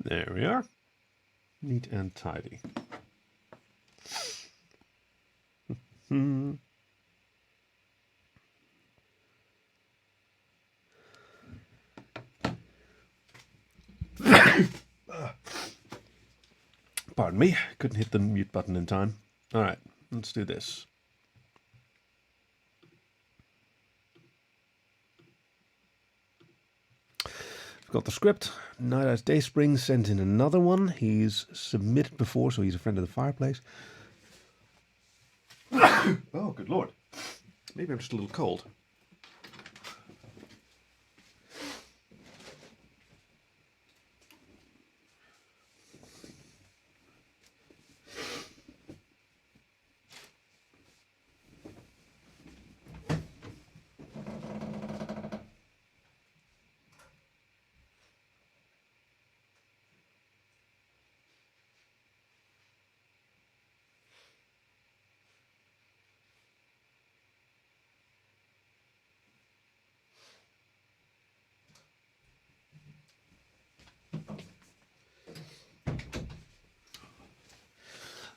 There we are. Neat and tidy. Pardon me, couldn't hit the mute button in time. All right, let's do this. We've got the script. NightEyes DaySpring sent in another one. He's submitted before, so he's a friend of the fireplace. Oh, good lord. Maybe I'm just a little cold.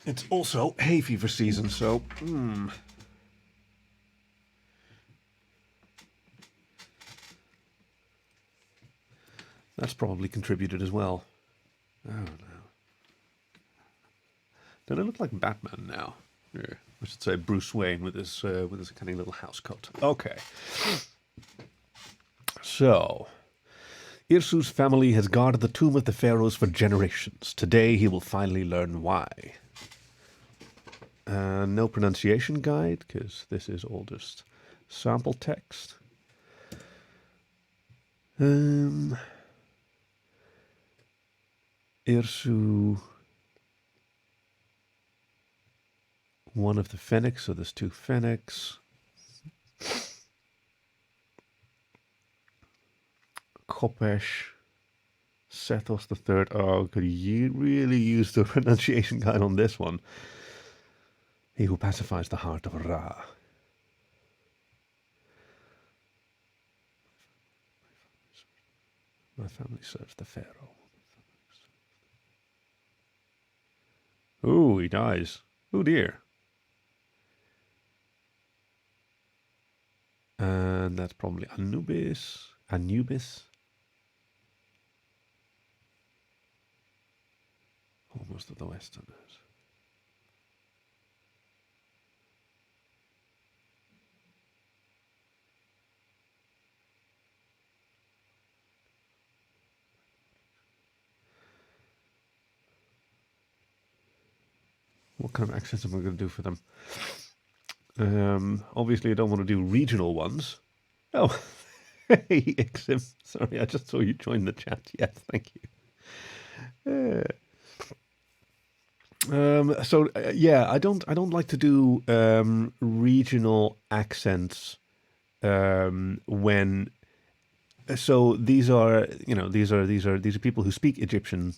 It's also hay fever season, so that's probably contributed as well. Oh no. Don't I look like Batman now? Yeah. I should say Bruce Wayne with his kind of little house coat. Okay. So, Irsu's family has guarded the tomb of the pharaohs for generations. Today he will finally learn why. No pronunciation guide, because this is all just sample text. Irsu, one of the Fennecs, so there's two Fennecs. Kopesh, Sethos the Third. Oh, could you really use the pronunciation guide on this one? He who pacifies the heart of Ra. My family serves the pharaoh. Ooh, he dies. Oh dear. And that's probably Anubis. Almost of the Westerners. What kind of accents am I going to do for them? Obviously, I don't want to do regional ones. Oh, hey, Ixim. Sorry, I just saw you join the chat. Yes, thank you. Yeah, I don't like to do regional accents when. So these are people who speak Egyptian.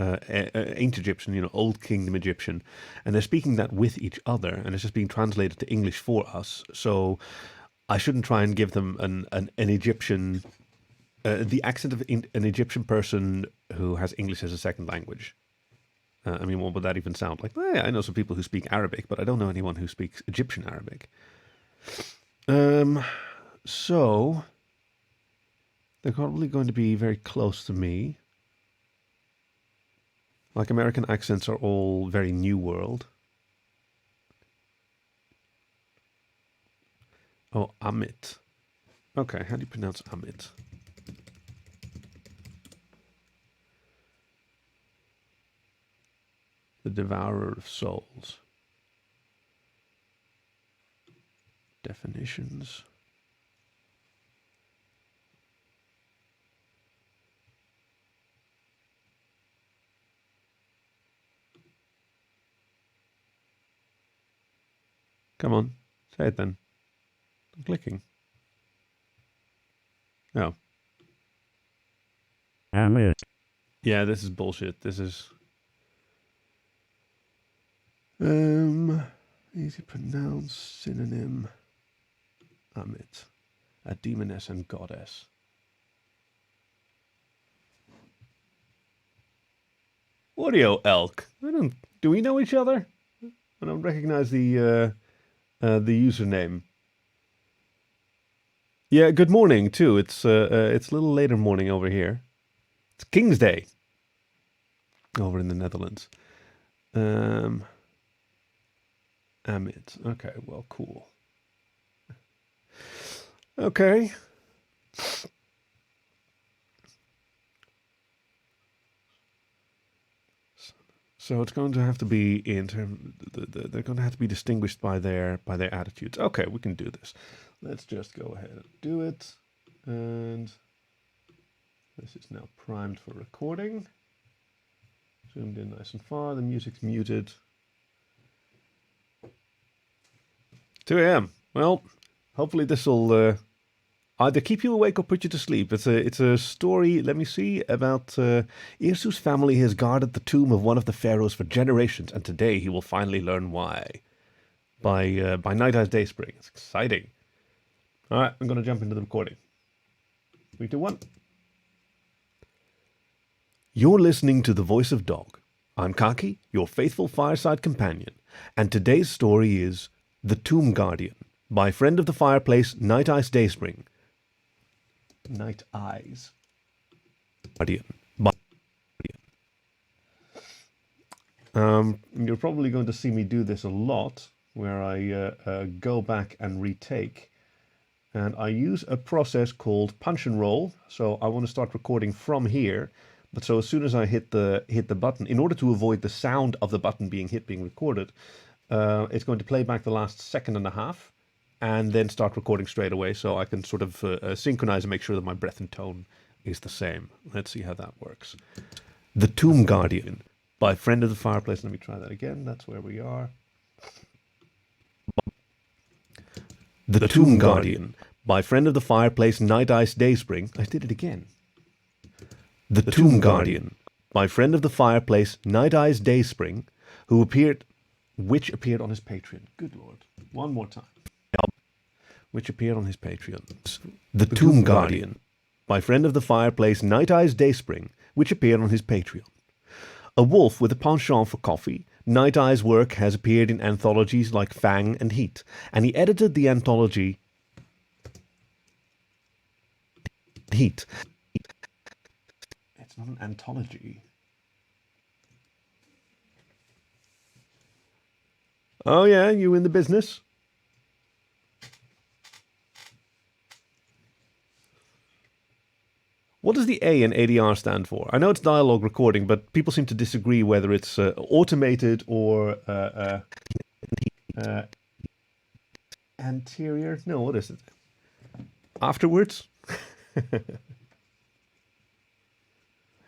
Ancient Egyptian, Old Kingdom Egyptian, and they're speaking that with each other, and it's just being translated to English for us. So I shouldn't try and give them an Egyptian, the accent of an Egyptian person who has English as a second language. I mean, what would that even sound like? Well, yeah, I know some people who speak Arabic, but I don't know anyone who speaks Egyptian Arabic. So they're probably going to be very close to me. Like American accents are all very New World. Oh, Amit. Okay, how do you pronounce Amit? The Devourer of Souls. Definitions. Come on, say it then. I'm clicking. Oh. Amit. Yeah, this is bullshit. This is easy to pronounce synonym. Amit. A demoness and goddess. Audio elk. I don't. Do we know each other? I don't recognize the username. Yeah. Good morning too. It's a little later morning over here. It's King's Day over in the Netherlands. Um, Amit. Okay. Well, cool. Okay. So it's going to have to be in term. They're going to have to be distinguished by their attitudes. Okay, we can do this. Let's just go ahead and do it. And this is now primed for recording. Zoomed in nice and far. The music's muted. 2 a.m. Well, hopefully this will either keep you awake or put you to sleep. It's a story, let me see, about Irsu's family has guarded the tomb of one of the pharaohs for generations, and today he will finally learn why. By NightEyes DaySpring. It's exciting. All right, I'm going to jump into the recording. 3, 2, 1. You're listening to The Voice of Dog. I'm Kaki, your faithful fireside companion, and today's story is The Tomb Guardian by friend of the fireplace, NightEyes DaySpring. NightEyes Guardian. You're probably going to see me do this a lot, where I go back and retake. And I use a process called punch and roll. So I want to start recording from here. But so as soon as I hit the button, in order to avoid the sound of the button being recorded, it's going to play back the last second and a half, and then start recording straight away. So I can sort of synchronize and make sure that my breath and tone is the same. Let's see how that works. The Tomb Guardian by friend of the fireplace. Let me try that again. That's where we are. The Tomb Guardian by friend of the fireplace, NightEyes DaySpring. I did it again. The Tomb Guardian by friend of the fireplace, NightEyes DaySpring, which appeared on his Patreon. Good Lord. One more time. Which appeared on his Patreon. The Tomb Guardian by friend of the fireplace, NightEyes DaySpring, which appeared on his Patreon. A wolf with a penchant for coffee, NightEyees' work has appeared in anthologies like Fang and Heat, and he edited the anthology Heat. It's not an anthology. Oh yeah, you in the business? What does the A in ADR stand for? I know it's dialogue recording, but people seem to disagree whether it's automated or anterior. No, what is it? Afterwards?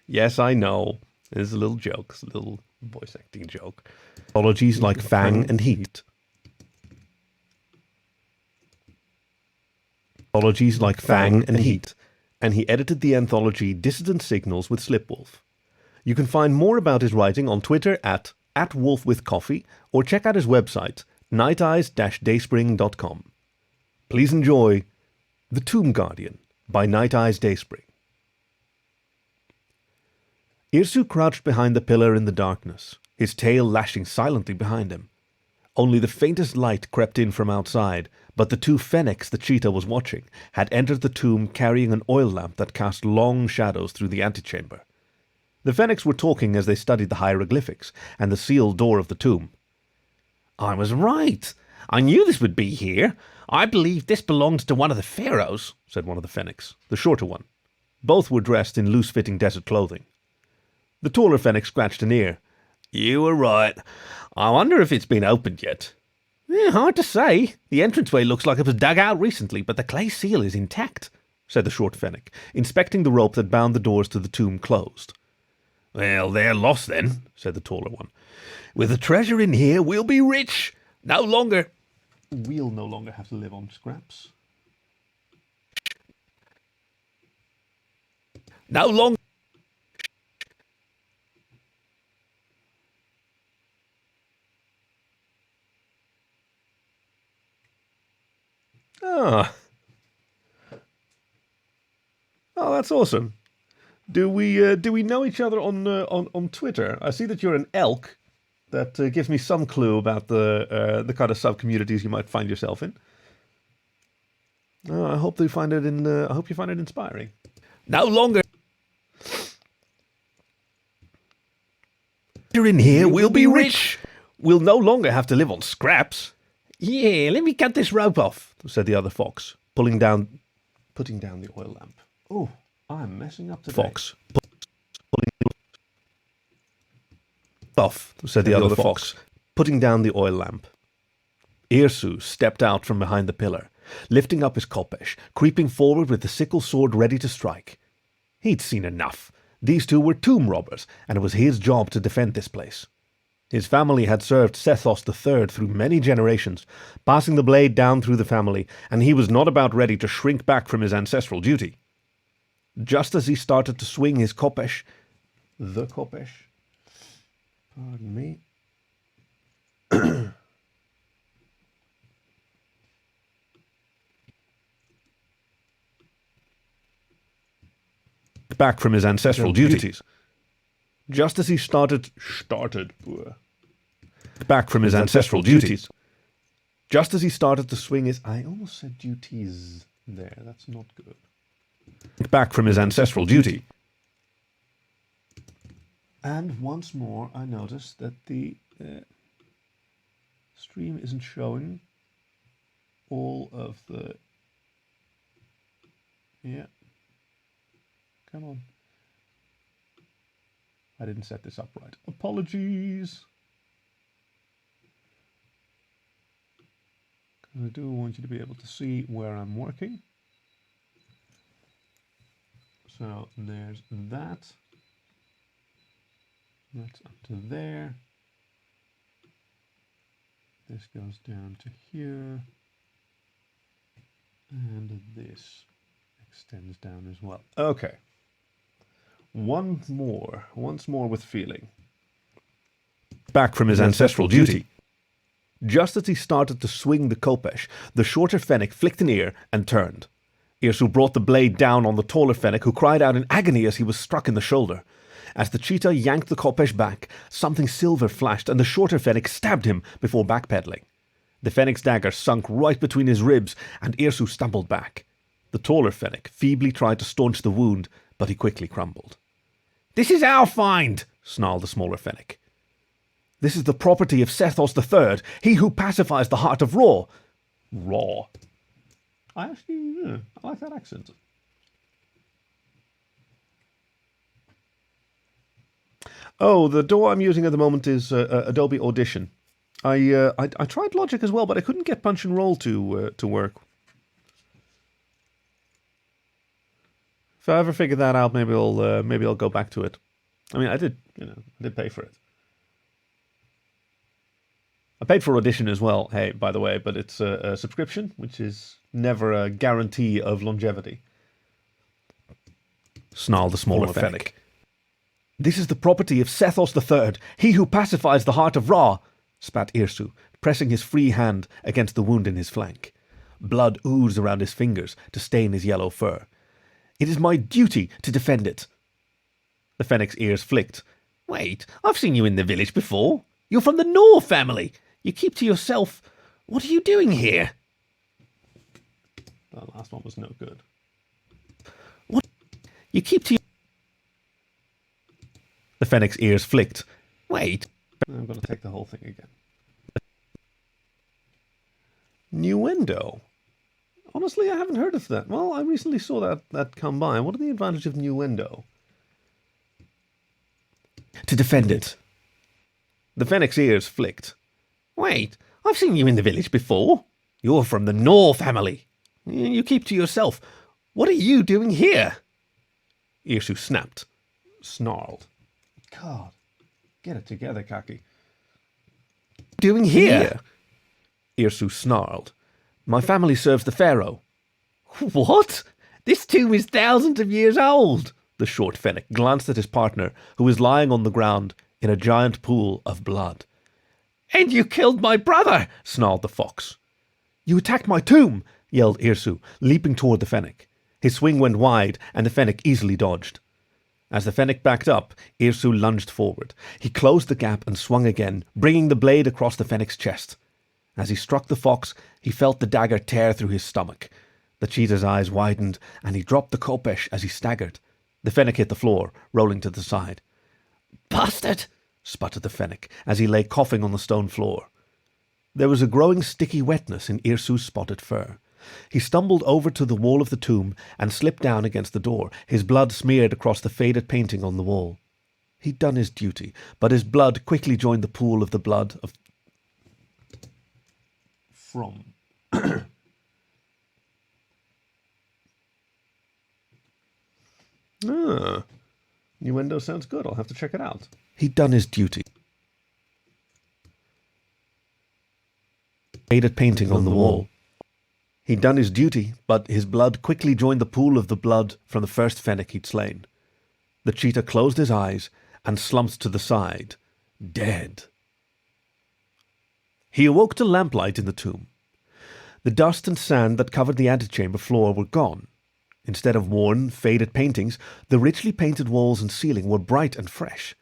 Yes, I know. It's a little joke. It's a little voice acting joke. Apologies like Fang and Heat. Apologies like Fang and Heat. And he edited the anthology Dissident Signals with Slipwolf. You can find more about his writing on Twitter at @wolfwithcoffee, or check out his website, nighteyes-dayspring.com. Please enjoy The Tomb Guardian by NightEyes DaySpring. Irsu crouched behind the pillar in the darkness, his tail lashing silently behind him. Only the faintest light crept in from outside, but the 2 fennecs the cheetah was watching had entered the tomb carrying an oil lamp that cast long shadows through the antechamber. The fennecs were talking as they studied the hieroglyphics and the sealed door of the tomb. "I was right. I knew this would be here. I believe this belongs to one of the pharaohs," said one of the fennecs, the shorter one. Both were dressed in loose-fitting desert clothing. The taller fennec scratched an ear. "You were right. I wonder if it's been opened yet." "Hard to say. The entranceway looks like it was dug out recently, but the clay seal is intact," said the short fennec, inspecting the rope that bound the doors to the tomb closed. "Well, they're lost then," said the taller one. "With the treasure in here, we'll be rich. We'll no longer have to live on scraps. No longer. Ah. Oh, that's awesome. Do we know each other on Twitter? I see that you're an elk. That gives me some clue about the kind of sub communities you might find yourself in. I hope you find it inspiring. No longer. In here, we'll be rich. We'll no longer have to live on scraps. Yeah, let me cut this rope off, said the other fox, putting down the oil lamp. Oh, I'm messing up today. Fox. Off, said the other fox, putting down the oil lamp. Metassu stepped out from behind the pillar, lifting up his khopesh, creeping forward with the sickle sword ready to strike. He'd seen enough. These two were tomb robbers, and it was his job to defend this place. His family had served Sethos III through many generations, passing the blade down through the family, and he was not about ready to shrink back from his ancestral duty. Just as he started to swing his khopesh, pardon me, back from his ancestral duties. Just as he started back from his ancestral duties. Just as he started to swing his... I almost said duties there. That's not good. Back from his ancestral duty. And once more, I noticed that the stream isn't showing all of the... Yeah. Come on. I didn't set this up right. Apologies. I do want you to be able to see where I'm working. So there's that. That's up to there. This goes down to here. And this extends down as well. Okay. Once more with feeling. Back from his ancestral duty. Just as he started to swing the khopesh, the shorter fennec flicked an ear and turned. Metassu brought the blade down on the taller fennec, who cried out in agony as he was struck in the shoulder. As the cheetah yanked the khopesh back, something silver flashed, and the shorter fennec stabbed him before backpedaling. The fennec's dagger sunk right between his ribs, and Metassu stumbled back. The taller fennec feebly tried to staunch the wound, but he quickly crumbled. "This is our find," snarled the smaller fennec. "This is the property of Sethos III, he who pacifies the heart of Ra." Ra. I like that accent. Oh, the DAW I'm using at the moment is Adobe Audition. I tried Logic as well, but I couldn't get Punch and Roll to work. If I ever figure that out, maybe I'll go back to it. I mean, I did pay for it. I paid for Audition as well. Hey, by the way, but it's a subscription, which is never a guarantee of longevity. Snarled the smaller fennec. "This is the property of Sethos III, he who pacifies the heart of Ra," spat Metassu, pressing his free hand against the wound in his flank. Blood oozed around his fingers to stain his yellow fur. "It is my duty to defend it." The fennec's ears flicked. "Wait, I've seen you in the village before. You're from the Nor family. You keep to yourself. What are you doing here?" That last one was no good. "What? You keep to... The fennec's ears flicked. "Wait." I'm going to take the whole thing again. Nuendo. Honestly, I haven't heard of that. Well, I recently saw that come by. What are the advantages of Nuendo? "To defend it." The fennec's ears flicked. "Wait, I've seen you in the village before. You're from the Nor family. You keep to yourself. What are you doing here?" Metassu snapped. Snarled. God, get it together, Kaki. "Doing here?" Metassu snarled. "My family serves the pharaoh." "What? This tomb is thousands of years old." The short fennec glanced at his partner, who was lying on the ground in a giant pool of blood. "And you killed my brother," snarled the fox. "You attacked my tomb," yelled Metassu, leaping toward the fennec. His swing went wide, and the fennec easily dodged. As the fennec backed up, Irsu lunged forward. He closed the gap and swung again, bringing the blade across the fennec's chest. As he struck the fox, he felt the dagger tear through his stomach. The cheetah's eyes widened, and he dropped the khopesh as he staggered. The fennec hit the floor, rolling to the side. "Bastard!" sputtered the fennec as he lay coughing on the stone floor. There was a growing sticky wetness in Irsu's spotted fur. He stumbled over to the wall of the tomb and slipped down against the door, his blood smeared across the faded painting on the wall. He'd done his duty, but his blood quickly joined the pool of the blood of... from... New window sounds good. I'll have to check it out. He'd done his duty. Faded painting on the wall. He'd done his duty, but his blood quickly joined the pool of the blood from the first fennec he'd slain. The cheetah closed his eyes and slumped to the side, dead. He awoke to lamplight in the tomb. The dust and sand that covered the antechamber floor were gone. Instead of worn, faded paintings, the richly painted walls and ceiling were bright and fresh.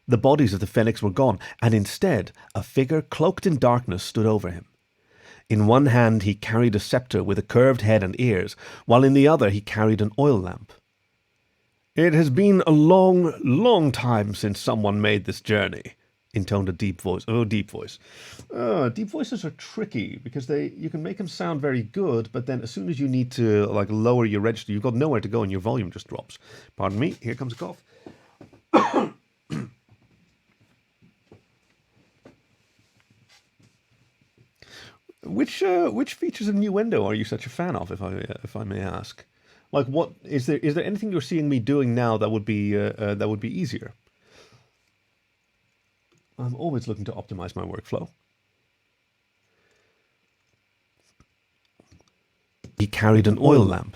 The bodies of the fennecs were gone, and instead a figure cloaked in darkness stood over him. In one hand he carried a scepter with a curved head and ears, while in the other he carried an oil lamp. "It has been a long, long time since someone made this journey," intoned a deep voice. Oh, deep voice. Deep voices are tricky because you can make them sound very good, but then as soon as you need to lower your register, you've got nowhere to go and your volume just drops. Pardon me, here comes a cough. Which features of New Window are you such a fan of, if I may ask? Like, what is there anything you're seeing me doing now that would be easier? I'm always looking to optimize my workflow. He carried an oil lamp.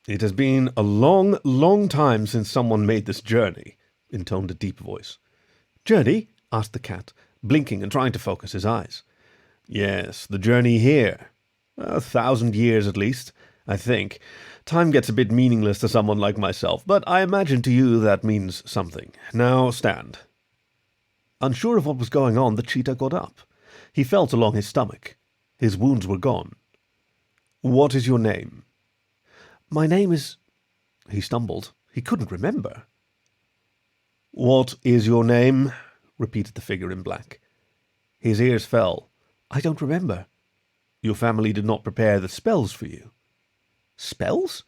"It has been a long, long time since someone made this journey," intoned a deep voice. "Journey?" asked the cat, blinking and trying to focus his eyes. "Yes, the journey here. 1,000 years at least, I think. Time gets a bit meaningless to someone like myself, but I imagine to you that means something. Now stand." Unsure of what was going on, the cheetah got up. He felt along his stomach. His wounds were gone. "What is your name?" "My name is..." He stumbled. He couldn't remember. "What is your name?" repeated the figure in black. His ears fell. "I don't remember." "Your family did not prepare the spells for you." "Spells?"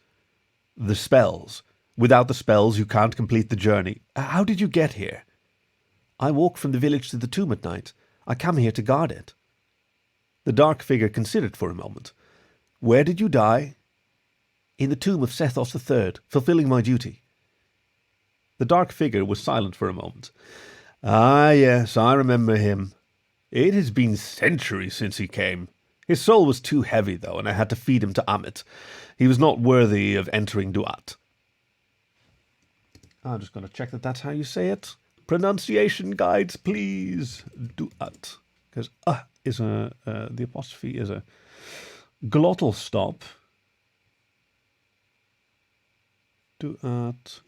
"The spells. Without the spells, you can't complete the journey. How did you get here?" "I walk from the village to the tomb at night. I come here to guard it." The dark figure considered for a moment. "Where did you die?" "In the tomb of Sethos III, fulfilling my duty." The dark figure was silent for a moment. "Ah, yes, I remember him. It has been centuries since he came. His soul was too heavy, though, and I had to feed him to Amit. He was not worthy of entering Duat." I'm just going to check that that's how you say it. Pronunciation guides, please. Duat. Because is the apostrophe is a glottal stop. Duat.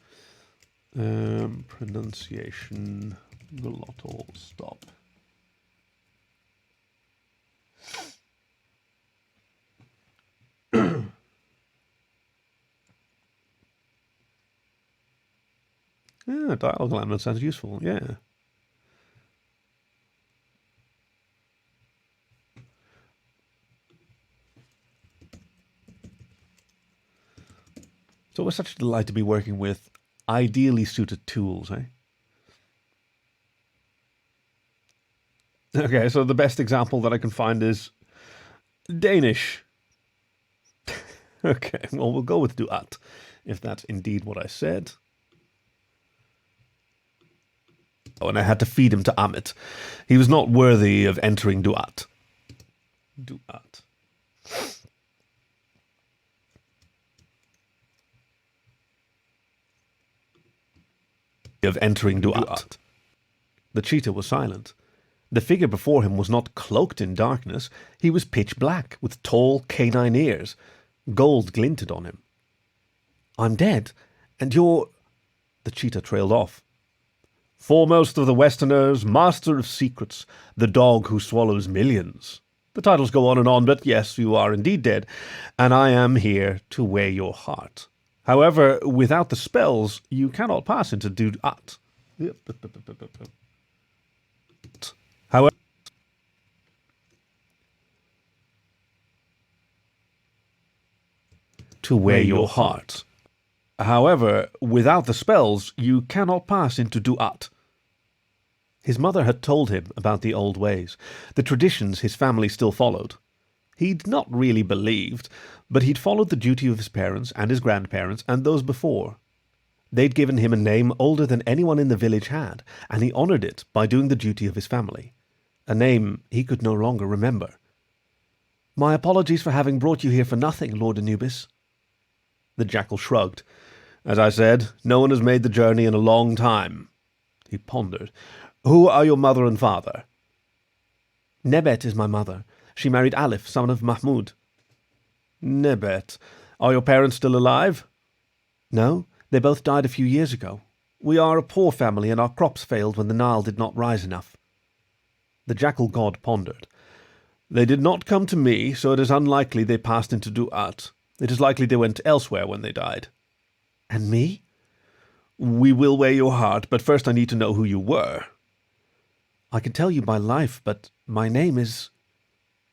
Pronunciation glottal stop. Yeah, dialogue alignment sounds useful, yeah. It's always such a delight to be working with ideally suited tools, eh? Okay, so the best example that I can find is Danish. Okay, well, we'll go with Duat, if that's indeed what I said. Oh, and I had to feed him to Amit. He was not worthy of entering Duat. Duat. Of entering Duat. The cheetah was silent. The figure before him was not cloaked in darkness. He was pitch black, with tall canine ears. Gold glinted on him. "I'm dead, and you're..." The cheetah trailed off. Foremost of the Westerners, master of secrets, the dog who swallows millions. The titles go on, but yes, you are indeed dead, and I am here to wear your heart. However, without the spells, you cannot pass into Duat. However, to wear your heart. However, without the spells, you cannot pass into Duat. His mother had told him about the old ways, the traditions his family still followed. He'd not really believed, but he'd followed the duty of his parents and his grandparents and those before. They'd given him a name older than anyone in the village had, and he honored it by doing the duty of his family. A name he could no longer remember. My apologies for having brought you here for nothing, Lord Anubis. The jackal shrugged. As I said, no one has made the journey in a long time. He pondered. Who are your mother and father? Nebet is my mother. She married Alif, son of Mahmud. Nebet. Are your parents still alive? No, they both died a few years ago. We are a poor family, and our crops failed when the Nile did not rise enough. The jackal god pondered. They did not come to me, so it is unlikely they passed into Duat. It is likely they went elsewhere when they died. And me? We will wear your heart, but first I need to know who you were. I can tell you my life, but my name is...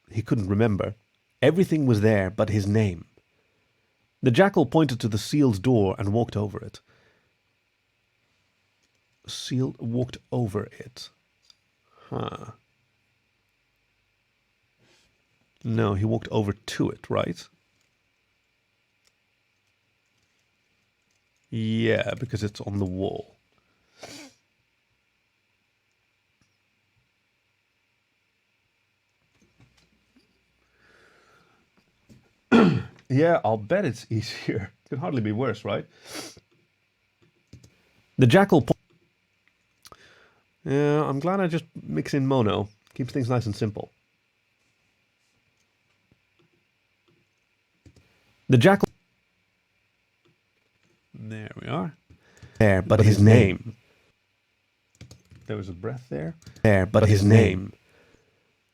He couldn't remember. Everything was there but his name. The jackal pointed to the sealed door and walked over it. Walked over it. Huh. No, he walked over to it, right? Yeah, because it's on the wall. Yeah, I'll bet it's easier. Could hardly be worse, right? The jackal... Yeah, I'm glad I just mix in mono. Keeps things nice and simple. The jackal... There we are. There, but his name. There was a breath there. There, but his name.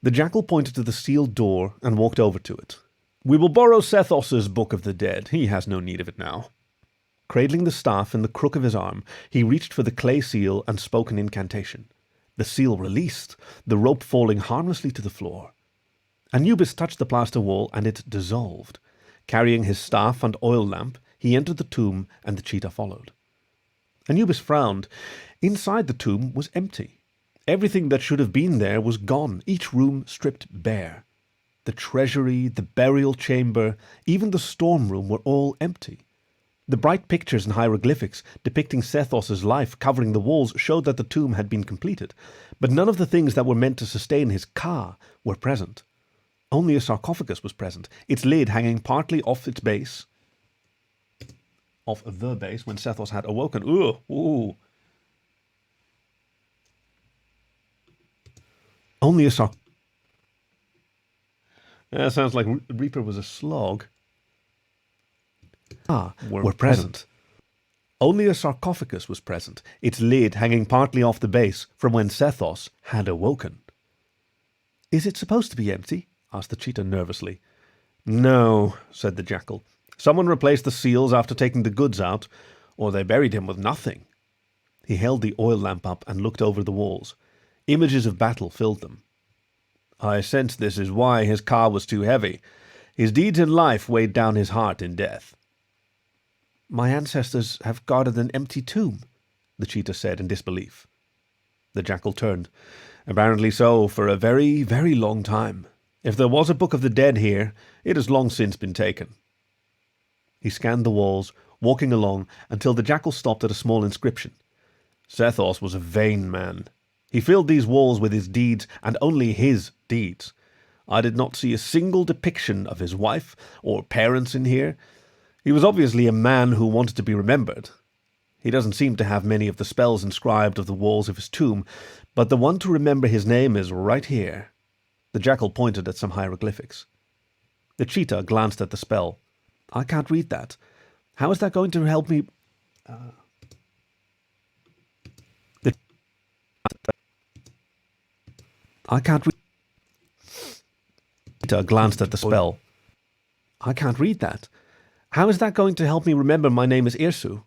The jackal pointed to the sealed door and walked over to it. We will borrow Sethos's Book of the Dead. He has no need of it now. Cradling the staff in the crook of his arm, he reached for the clay seal and spoke an incantation. The seal released, the rope falling harmlessly to the floor. Anubis touched the plaster wall and it dissolved. Carrying his staff and oil lamp, he entered the tomb and the cheetah followed. Anubis frowned. Inside the tomb was empty. Everything that should have been there was gone, each room stripped bare. The treasury, the burial chamber, even the storm room were all empty. The bright pictures and hieroglyphics depicting Sethos's life covering the walls showed that the tomb had been completed, but none of the things that were meant to sustain his ka were present. Only a sarcophagus was present, its lid hanging partly off its base. Off the base when Sethos had awoken. Ooh. Only a sarcophagus. That sounds like Reaper was a slog. Were present. Only a sarcophagus was present, its lid hanging partly off the base from when Sethos had awoken. Is it supposed to be empty? Asked the cheetah nervously. No, said the jackal. Someone replaced the seals after taking the goods out, or they buried him with nothing. He held the oil lamp up and looked over the walls. Images of battle filled them. I sense this is why his car was too heavy. His deeds in life weighed down his heart in death. My ancestors have guarded an empty tomb, the cheetah said in disbelief. The jackal turned. Apparently so, for a very, very long time. If there was a Book of the Dead here, it has long since been taken. He scanned the walls, walking along until the jackal stopped at a small inscription. Sethos was a vain man. He filled these walls with his deeds, and only his deeds. I did not see a single depiction of his wife or parents in here. He was obviously a man who wanted to be remembered. He doesn't seem to have many of the spells inscribed of the walls of his tomb, but the one to remember his name is right here. The jackal pointed at some hieroglyphics. The cheetah glanced at the spell. I can't read that. How is that going to help me... I can't read. Cheetah glanced at the spell. I can't read that. How is that going to help me remember my name is Irsu?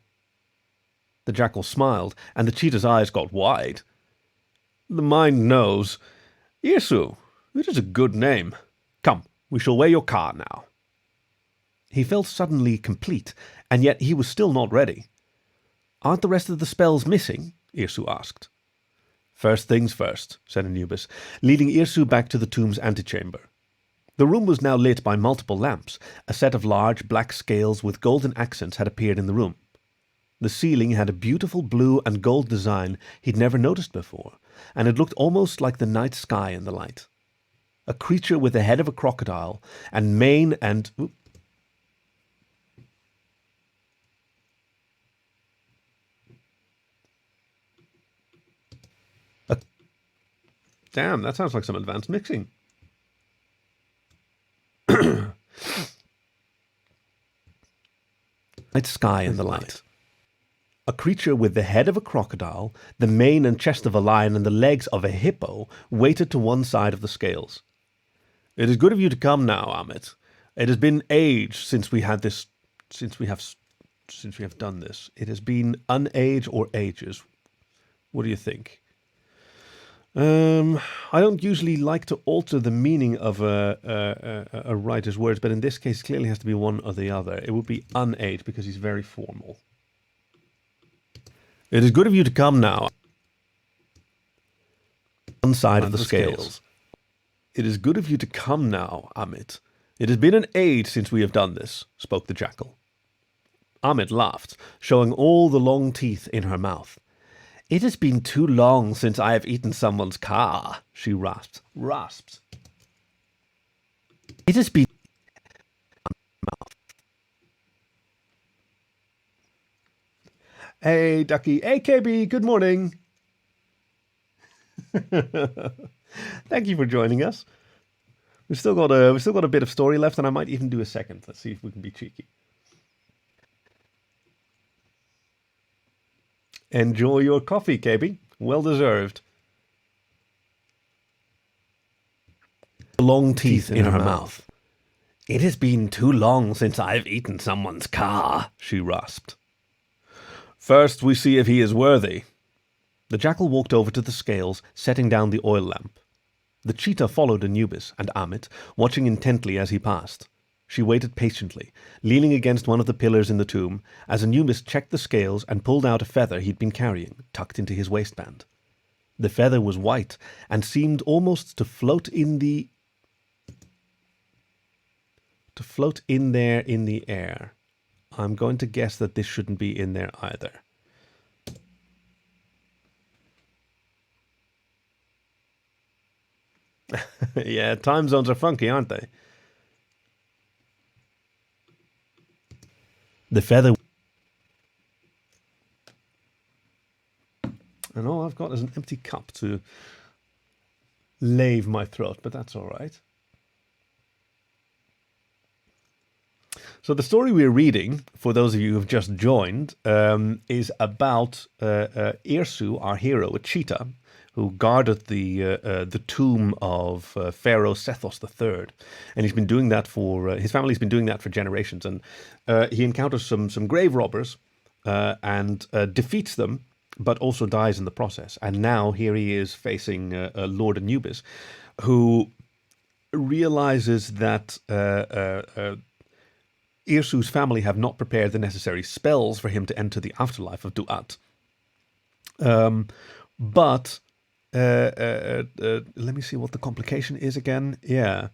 The jackal smiled, and the cheetah's eyes got wide. The mind knows. Irsu, it is a good name. Come, we shall wear your car now. He felt suddenly complete, and yet he was still not ready. Aren't the rest of the spells missing? Irsu asked. First things first, said Anubis, leading Irsu back to the tomb's antechamber. The room was now lit by multiple lamps. A set of large black scales with golden accents had appeared in the room. The ceiling had a beautiful blue and gold design he'd never noticed before, and it looked almost like the night sky in the light. A creature with the head of a crocodile and mane and... Damn, that sounds like some advanced mixing. Night sky in the light. A creature with the head of a crocodile, the mane and chest of a lion, and the legs of a hippo waited to one side of the scales. It is good of you to come now, Amit. It has been age since we have done this. It has been an age or ages. What do you think? I don't usually like to alter the meaning of a writer's words, but in this case, clearly has to be one or the other. It would be unaged because he's very formal. It is good of you to come now. One side of the scales. It is good of you to come now, Amit. It has been an age since we have done this, spoke the jackal. Amit laughed, showing all the long teeth in her mouth. It has been too long since I have eaten someone's car, she rasped. It has been... Hey, Ducky. Hey, KB, good morning. Thank you for joining us. We've still got a bit of story left, and I might even do a second. Let's see if we can be cheeky. Enjoy your coffee, KB. Well deserved. Long teeth in her mouth. It has been too long since I've eaten someone's car, she rasped. First, we see if he is worthy. The jackal walked over to the scales, setting down the oil lamp. The cheetah followed Anubis and Amit, watching intently as he passed. She waited patiently, leaning against one of the pillars in the tomb, as Anubis checked the scales and pulled out a feather he'd been carrying, tucked into his waistband. The feather was white and seemed almost to float in there in the air. I'm going to guess that this shouldn't be in there either. Yeah, time zones are funky, aren't they? The feather... And all I've got is an empty cup to lave my throat, but that's all right. So the story we're reading, for those of you who've just joined, is about Irsu, our hero, a cheetah, who guarded the tomb of Pharaoh Sethos III, and he's been doing that for his family's been doing that for generations. And he encounters some grave robbers and defeats them, but also dies in the process. And now here he is facing Lord Anubis, who realizes that Irsu's family have not prepared the necessary spells for him to enter the afterlife of Duat. But let me see what the complication is again. Yeah.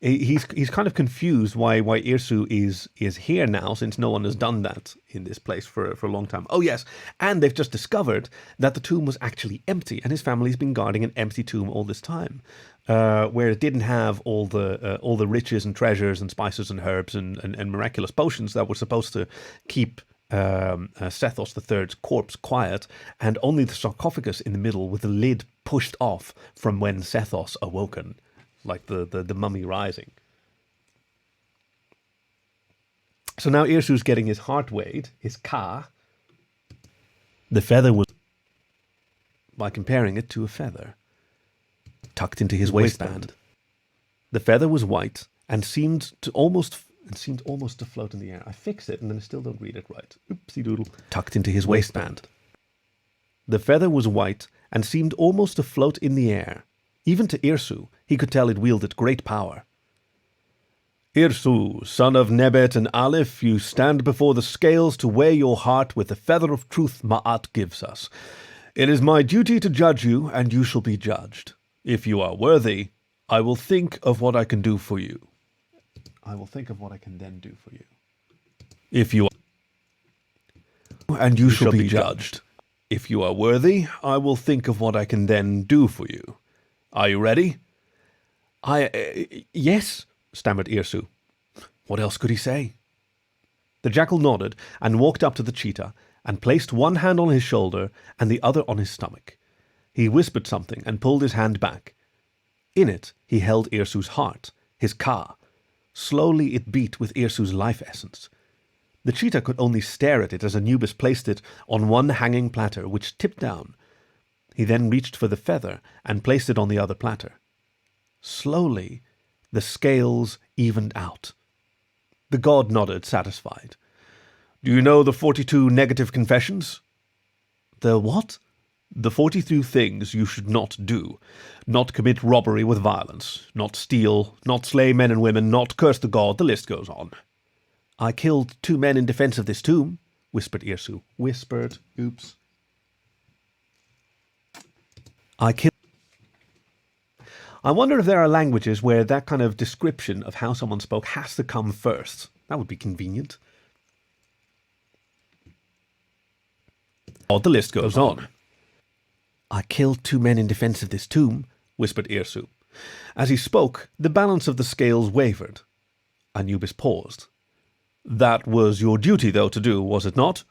He's kind of confused why Irsu is here now, since no one has done that in this place for a long time. Oh yes, and they've just discovered that the tomb was actually empty, and his family's been guarding an empty tomb all this time, where it didn't have all the riches and treasures and spices and herbs and miraculous potions that were supposed to keep Sethos III's corpse quiet, and only the sarcophagus in the middle with the lid pushed off from when Sethos awoken. Like the mummy rising. So now Irsu's getting his heart weighed, his ka. The feather was by comparing it to a feather. tucked into his waistband. The feather was white and seemed almost to float in the air. I fix it and then I still don't read it right. Oopsie doodle. Tucked into his waistband. The feather was white and seemed almost to float in the air. Even to Irsu, he could tell it wielded great power. Irsu, son of Nebet and Aleph, you stand before the scales to weigh your heart with the feather of truth Ma'at gives us. It is my duty to judge you, and you shall be judged. If you are worthy, I will think of what I can do for you. I will think of what I can then do for you. If you are, and you shall be judged. If you are worthy, I will think of what I can then do for you. Are you ready? Yes, stammered Irsu. What else could he say? The jackal nodded and walked up to the cheetah and placed one hand on his shoulder and the other on his stomach. He whispered something and pulled his hand back. In it, he held Irsu's heart, his ka. Slowly it beat with Irsu's life essence. The cheetah could only stare at it as Anubis placed it on one hanging platter, which tipped down. He then reached for the feather and placed it on the other platter. Slowly, the scales evened out. The god nodded, satisfied. Do you know the 42 negative confessions? The what? The 42 things you should not do. Not commit robbery with violence. Not steal. Not slay men and women. Not curse the god. The list goes on. I killed 2 men in defense of this tomb, whispered Irsu. Whispered. Oops. I wonder if there are languages where that kind of description of how someone spoke has to come first. That would be convenient. The list goes on. I killed 2 men in defense of this tomb, whispered Irsu. As he spoke, the balance of the scales wavered. Anubis paused. That was your duty, though, to do, was it not?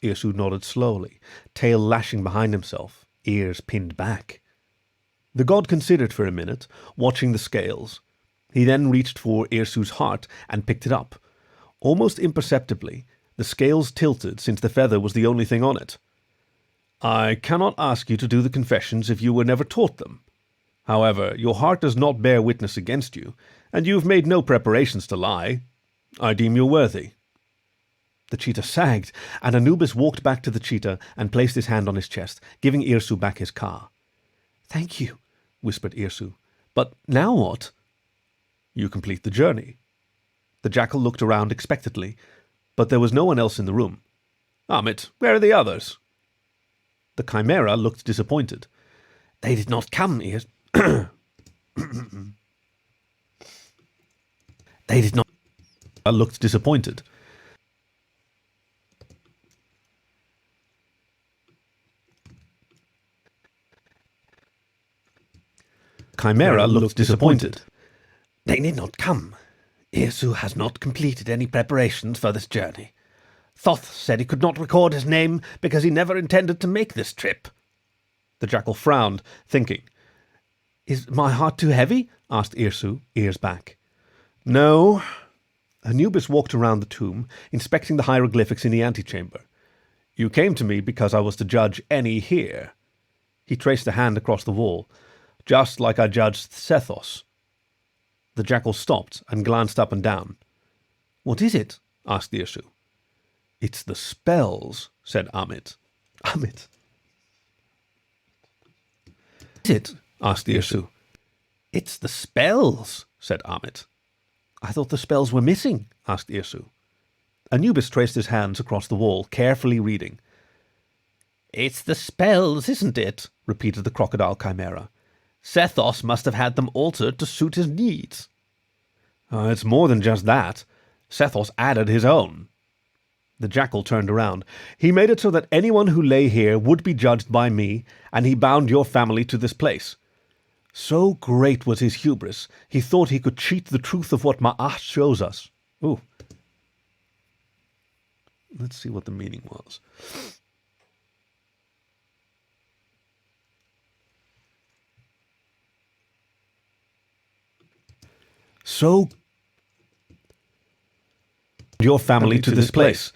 Irsu nodded slowly, tail lashing behind himself, ears pinned back. The god considered for a minute, watching the scales. He then reached for Irsu's heart and picked it up. Almost imperceptibly, the scales tilted since the feather was the only thing on it. I cannot ask you to do the confessions if you were never taught them. However, your heart does not bear witness against you, and you have made no preparations to lie. I deem you worthy. The cheetah sagged, and Anubis walked back to the cheetah and placed his hand on his chest, giving Irsu back his ka. Thank you, whispered Irsu. But now what? You complete the journey. The jackal looked around expectantly, but there was no one else in the room. Amit, where are the others? The chimera looked disappointed. They did not come, Irs. They did not. Looked disappointed. Chimera looked disappointed. They did not come. Irsu has not completed any preparations for this journey. Thoth said he could not record his name because he never intended to make this trip. The jackal frowned, thinking. Is my heart too heavy? Asked Irsu, ears back. No. Anubis walked around the tomb, inspecting the hieroglyphics in the antechamber. You came to me because I was to judge any here. He traced a hand across the wall, just like I judged Sethos. The jackal stopped and glanced up and down. What is it? Asked Irsu. It's the spells, said Amit. Amit. Is it? Asked Irsu. It's the spells, said Amit. I thought the spells were missing, asked Irsu. Anubis traced his hands across the wall, carefully reading. It's the spells, isn't it? Repeated the crocodile chimera. Sethos must have had them altered to suit his needs. It's more than just that. Sethos added his own. The jackal turned around. He made it so that anyone who lay here would be judged by me, and he bound your family to this place. So great was his hubris, he thought he could cheat the truth of what Ma'at shows us. Ooh. Let's see what the meaning was. So your family to this place.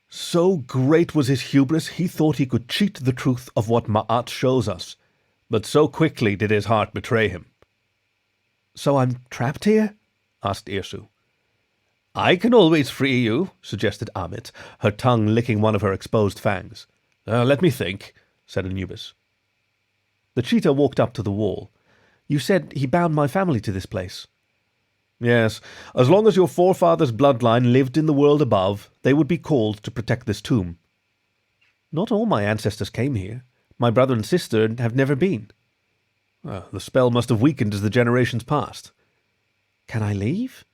So great was his hubris, he thought he could cheat the truth of what Ma'at shows us. but so quickly did his heart betray him. "So I'm trapped here?" asked Irsu. "I can always free you," suggested Amit, her tongue licking one of her exposed fangs. "Let me think," said Anubis. The cheetah walked up to the wall. "You said he bound my family to this place." "Yes, as long as your forefathers' bloodline lived in the world above, they would be called to protect this tomb." "Not all my ancestors came here. My brother and sister have never been." "The spell must have weakened as the generations passed." "Can I leave?"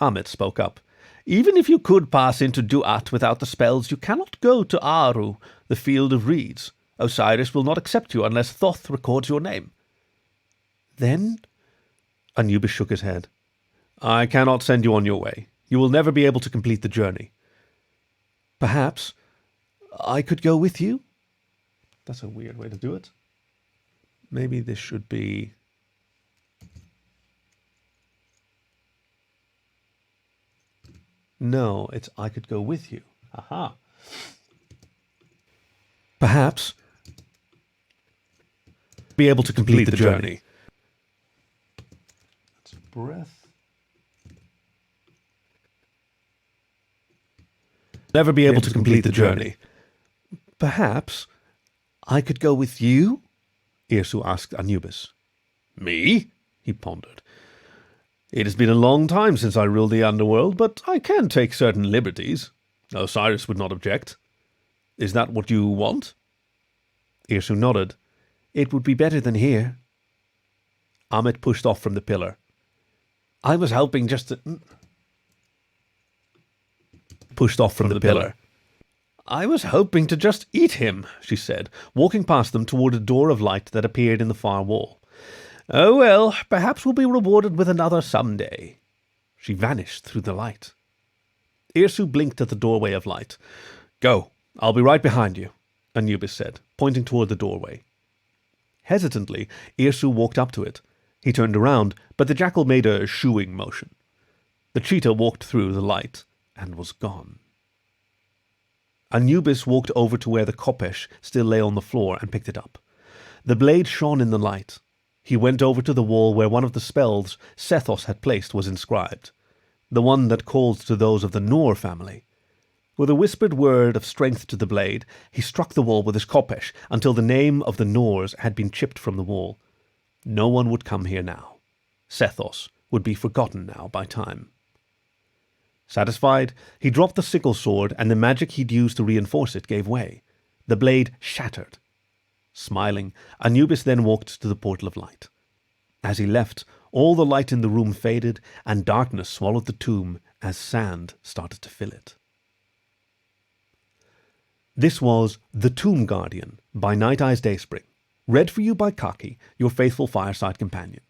Amit spoke up. "Even if you could pass into Duat without the spells, you cannot go to Aru, the field of reeds. Osiris will not accept you unless Thoth records your name." "Then?" Anubis shook his head. "I cannot send you on your way. You will never be able to complete the journey." "Perhaps I could go with you?" That's a weird way to do it. Maybe this should be... No, it's "I could go with you." Aha. "Perhaps be able to complete the journey." That's breath. "Never be able to complete the journey." "Perhaps I could go with you?" Irsu asked Anubis. "Me?" he pondered. "It has been a long time since I ruled the underworld, but I can take certain liberties. Osiris would not object. Is that what you want?" Irsu nodded. "It would be better than here." Amit pushed off from the pillar. "I was hoping just to..." Pushed off from the pillar. "I was hoping to just eat him," she said, walking past them toward a door of light that appeared in the far wall. "Oh well, perhaps we'll be rewarded with another someday." She vanished through the light. Irsu blinked at the doorway of light. "Go, I'll be right behind you," Anubis said, pointing toward the doorway. Hesitantly, Irsu walked up to it. He turned around, but the jackal made a shooing motion. The cheetah walked through the light and was gone. Anubis walked over to where the khopesh still lay on the floor and picked it up. The blade shone in the light. He went over to the wall where one of the spells Sethos had placed was inscribed, the one that called to those of the Noor family. With a whispered word of strength to the blade, he struck the wall with his khopesh until the name of the Noors had been chipped from the wall. No one would come here now. Sethos would be forgotten now by time. Satisfied, he dropped the sickle sword, and the magic he'd used to reinforce it gave way. The blade shattered. Smiling, Anubis then walked to the portal of light. As he left, all the light in the room faded, and darkness swallowed the tomb as sand started to fill it. This was The Tomb Guardian by NightEyes DaySpring, read for you by Kaki, your faithful fireside companion.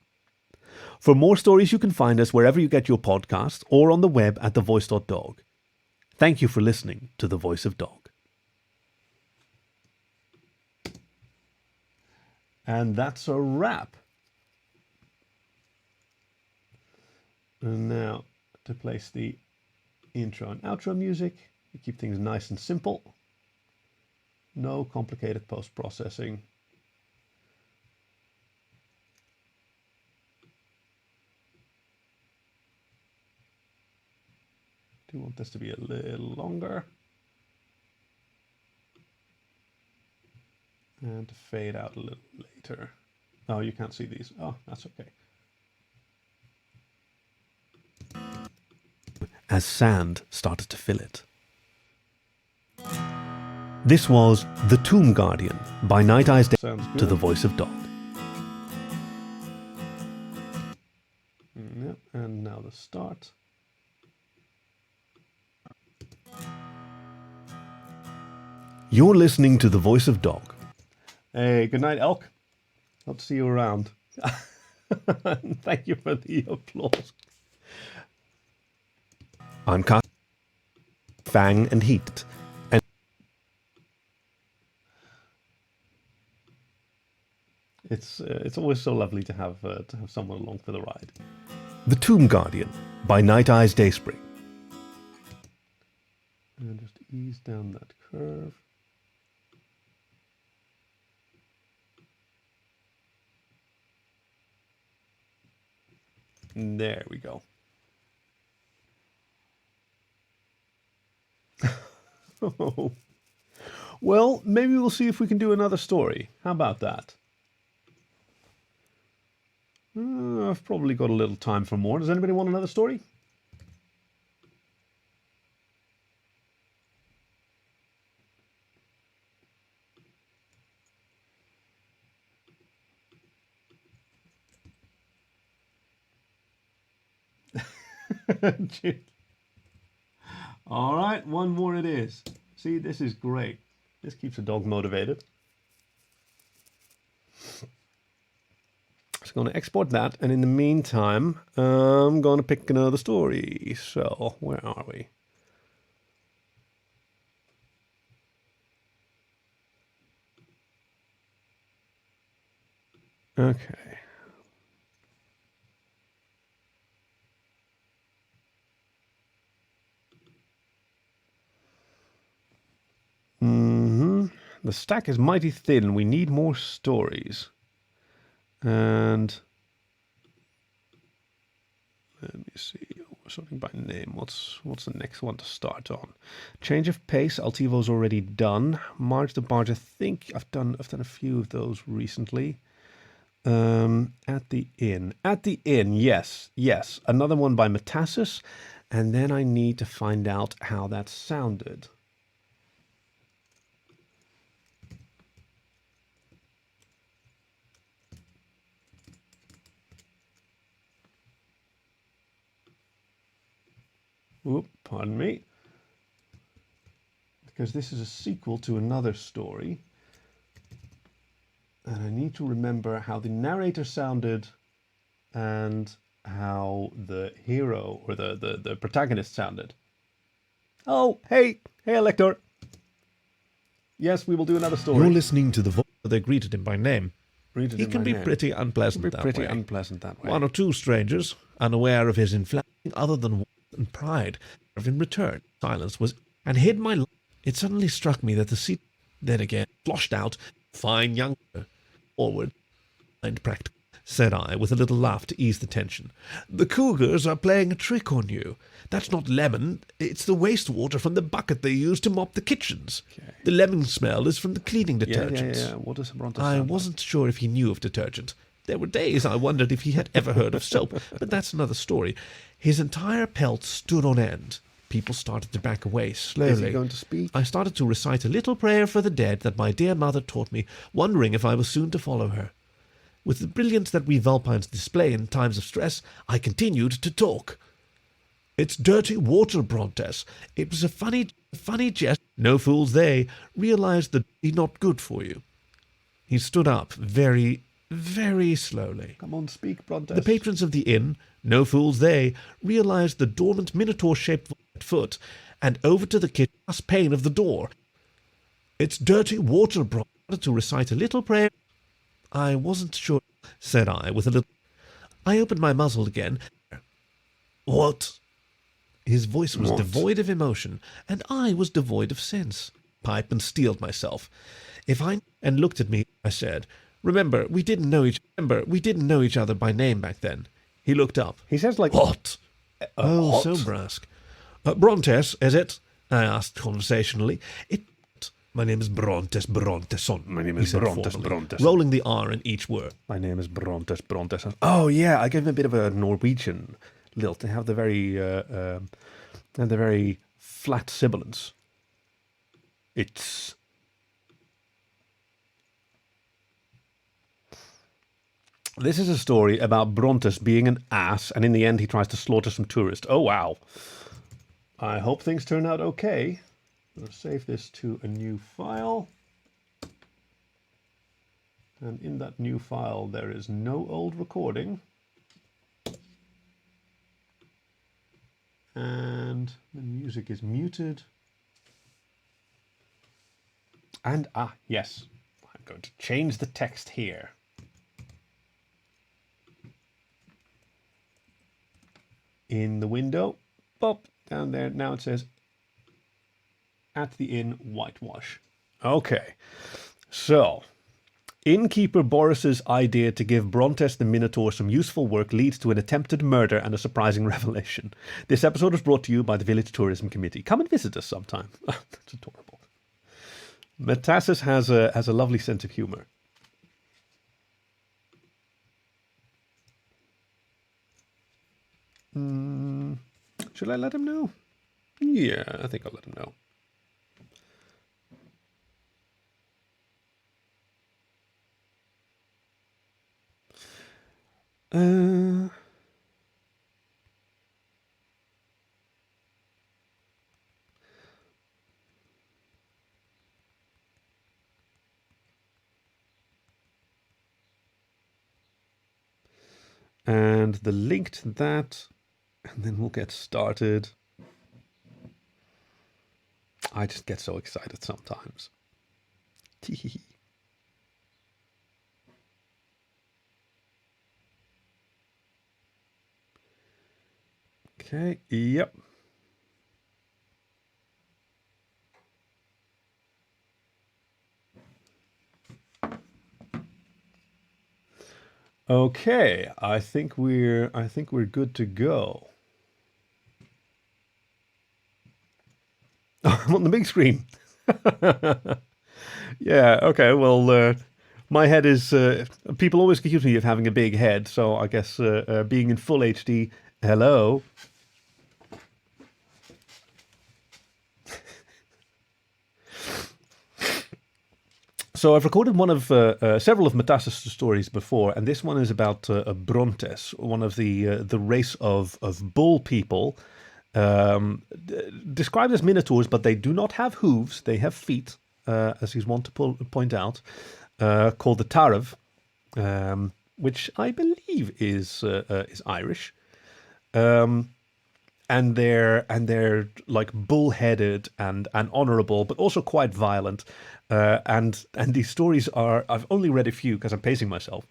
For more stories, you can find us wherever you get your podcasts or on the web at thevoice.dog. Thank you for listening to The Voice of Dog. And that's a wrap. And now to place the intro and outro music, we keep things nice and simple. No complicated post-processing. Do want this to be a little longer. And to fade out a little later. Oh, you can't see these. Oh, that's okay. As sand started to fill it. This was The Tomb Guardian by NightEyes to The Voice of Dog. Yep, and now the start. You're listening to The Voice of Dog. Hey, good night, Elk. Hope to see you around. Thank you for the applause. I'm Fang and Heat. And it's always so lovely to have someone along for the ride. The Tomb Guardian by NightEyes DaySpring. And just ease down that curve. There we go. Well, maybe we'll see if we can do another story. How about that? I've probably got a little time for more. Does anybody want another story? All right, one more it is. See, this is great. This keeps a dog motivated. So I'm going to export that, and in the meantime, I'm going to pick another story. So, where are we? Okay. The stack is mighty thin. We need more stories. And let me see. Something by name. What's the next one to start on? Change of pace. Altivo's already done. March the Barge. I think I've done a few of those recently. At the inn. At the inn. Yes. Another one by Metassu. And then I need to find out how that sounded. Oop, pardon me. Because this is a sequel to another story. And I need to remember how the narrator sounded and how the hero or the protagonist sounded. Oh, hey, Elector. Yes, we will do another story. You're listening to the voice. They greeted him by name. He can be pretty unpleasant that way. One or two strangers, unaware of his inflammation, other than warmth and pride, of in return. Silence was, and hid my light. It suddenly struck me that the seat, then again, floshed out, fine young, forward, and practical, said I, with a little laugh to ease the tension. The cougars are playing a trick on you. That's not lemon, it's the wastewater from the bucket they use to mop the kitchens. Okay. The lemon smell is from the cleaning detergents. Yeah. What does Bronte I sound wasn't sure if he knew of detergent. There were days I wondered if he had ever heard of soap, but that's another story. His entire pelt stood on end. People started to back away slowly. Is he going to speak? I started to recite a little prayer for the dead that my dear mother taught me, wondering if I was soon to follow her. With the brilliance that we Vulpines display in times of stress, I continued to talk. It's dirty water, Brontes. It was a funny jest. No fools they realized that it's not good for you. He stood up very, very slowly. Come on, speak, Brontes. The patrons of the inn, no fools they, realized the dormant minotaur-shaped foot, and over to the kitchen pane of the door. It's dirty water, Brontes. To recite a little prayer. I wasn't sure, said I, with a little... I opened my muzzle again. What? His voice was devoid of emotion, and I was devoid of sense. Pipe and steeled myself. And looked at me, I said, Remember, we didn't know each other by name back then. He looked up. He says like... What? So brusque. Brontes, is it? I asked conversationally. My name is Bronteson. My name is Brontes. Rolling the R in each word. My name is Brontes. Oh yeah, I gave him a bit of a Norwegian lilt to have the very flat sibilance. It's This is a story about Brontes being an ass, and in the end he tries to slaughter some tourists. Oh wow. I hope things turn out okay. I'll save this to a new file. And in that new file there is no old recording. And the music is muted. And, yes, I'm going to change the text here. In the window, pop, down there, now it says, at the inn, Whitewash. Okay, so, Innkeeper Boris's idea to give Brontes the Minotaur some useful work leads to an attempted murder and a surprising revelation. This episode was brought to you by the Village Tourism Committee. Come and visit us sometime. That's adorable. Metassu has a lovely sense of humor. Should I let him know? Yeah, I think I'll let him know. And the link to that, and then we'll get started. I just get so excited sometimes. Tee. Okay, yep. Okay, I think we're good to go. I'm on the big screen. Yeah, okay, well, my head is... people always accuse me of having a big head, so I guess being in full HD... Hello? So I've recorded one of several of Metassu's stories before, and this one is about Brontes, one of the race of bull people, described as minotaurs, but they do not have hooves; they have feet, as he's wont to point out, called the Tarav, which I believe is Irish. And they're like bull-headed and honorable, but also quite violent. And these stories are, I've only read a few because I'm pacing myself,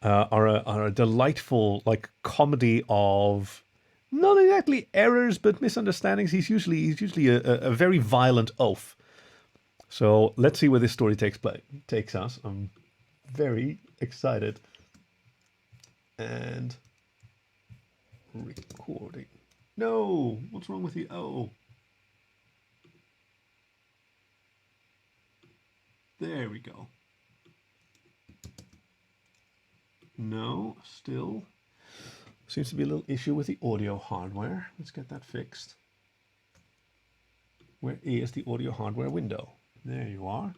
are a delightful like comedy of not exactly errors but misunderstandings. He's usually a very violent oaf. So let's see where this story takes us. I'm very excited. And recording. No, what's wrong with you? Oh. There we go. No, still. Seems to be a little issue with the audio hardware. Let's get that fixed. Where is the audio hardware window? There you are.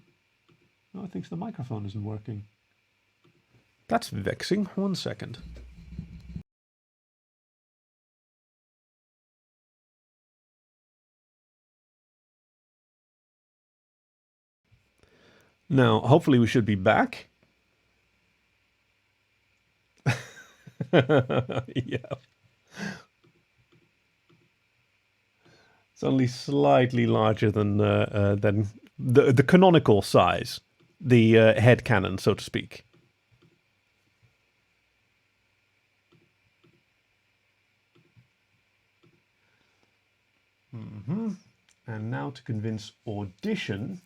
No, I think the microphone isn't working. That's vexing. 1 second. Now, hopefully we should be back. Yeah. It's only slightly larger than the canonical size, the head cannon, so to speak. And now to convince Audition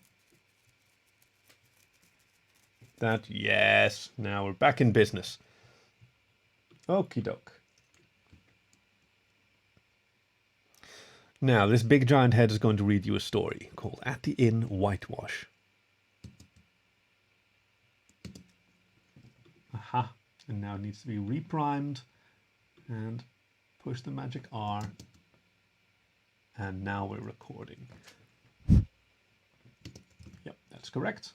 that, yes, now we're back in business. Okie doke. Now, this big giant head is going to read you a story called At the Inn, Whitewash. Aha. And now it needs to be reprimed. And push the magic R. And now we're recording. Yep, that's correct.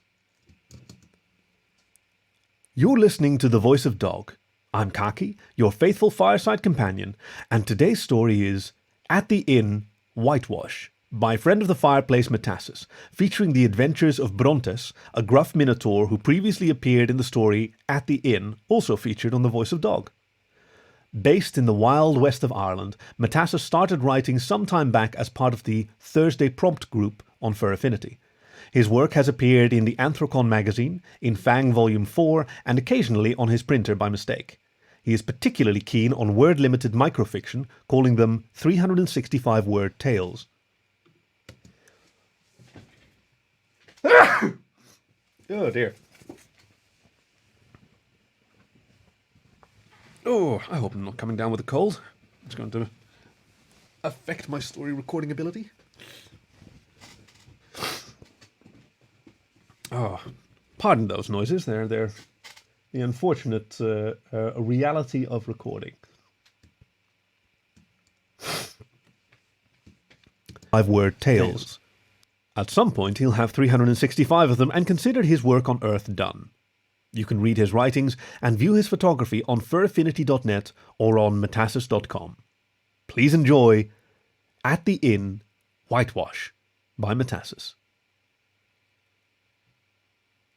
You're listening to The Voice of Dog. I'm Kaki, your faithful fireside companion, and today's story is At the Inn, Whitewash, by friend of the fireplace Metassu, featuring the adventures of Brontes, a gruff minotaur who previously appeared in the story At the Inn, also featured on The Voice of Dog. Based in the wild west of Ireland, Metassu started writing some time back as part of the Thursday Prompt group on Fur Affinity. His work has appeared in the Anthrocon magazine, in Fang Volume 4, and occasionally on his printer by mistake. He is particularly keen on word-limited microfiction, calling them 365-word tales. Oh dear. Oh, I hope I'm not coming down with a cold. It's going to affect my story recording ability. Oh, pardon those noises. They're the unfortunate reality of recording. 5-word tales. At some point, he'll have 365 of them and consider his work on Earth done. You can read his writings and view his photography on furaffinity.net or on metassu.com. Please enjoy At the Inn, Whitewash by Metassu.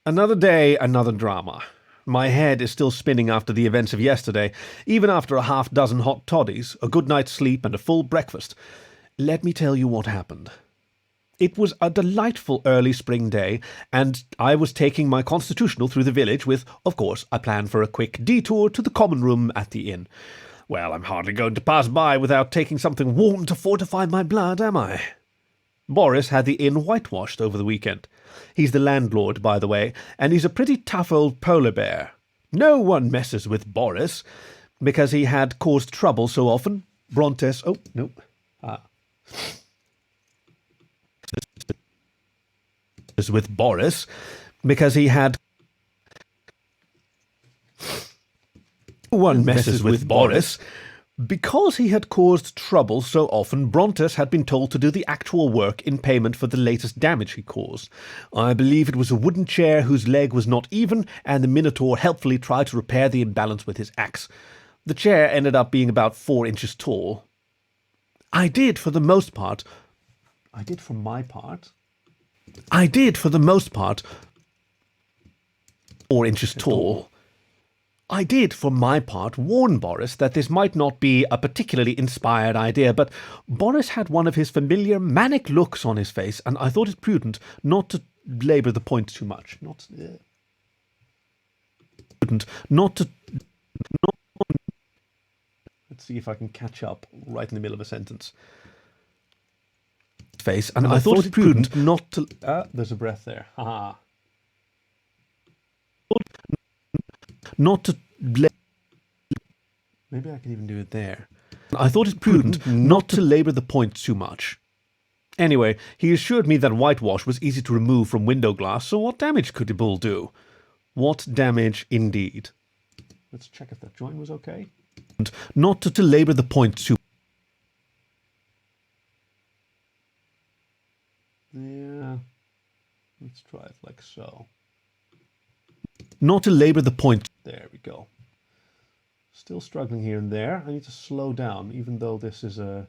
Another day, another drama. My head is still spinning after the events of yesterday, even after a half-dozen hot toddies, a good night's sleep, and a full breakfast. Let me tell you what happened. It was a delightful early spring day, and I was taking my constitutional through the village with, of course, a plan for a quick detour to the common room at the inn. Well, I'm hardly going to pass by without taking something warm to fortify my blood, am I? Boris had the inn whitewashed over the weekend. He's the landlord, by the way, and he's a pretty tough old polar bear. No one messes with Boris, because he had caused trouble so often. Brontes... Oh, no. With Boris, because he had... No one messes with Boris. Because he had caused trouble so often, Brontes had been told to do the actual work in payment for the latest damage he caused. I believe it was a wooden chair whose leg was not even, and the Minotaur helpfully tried to repair the imbalance with his axe. The chair ended up being about 4 inches tall. I did for the most part 4 inches tall. I did, for my part, warn Boris that this might not be a particularly inspired idea, but Boris had one of his familiar manic looks on his face, and I thought it prudent not to labour the point too much. Let's see if I can catch up right in the middle of a sentence. Face, and I thought it prudent not to... there's a breath there. Haha. Not to... Maybe I can even do it there. I thought it prudent not to labour the point too much. Anyway, he assured me that whitewash was easy to remove from window glass, so what damage could the bull do? What damage indeed? Let's check if that joint was okay. Not to labour the point too... Yeah. Let's try it like so. Not to labour the point. There we go. Still struggling here and there. I need to slow down, even though this is a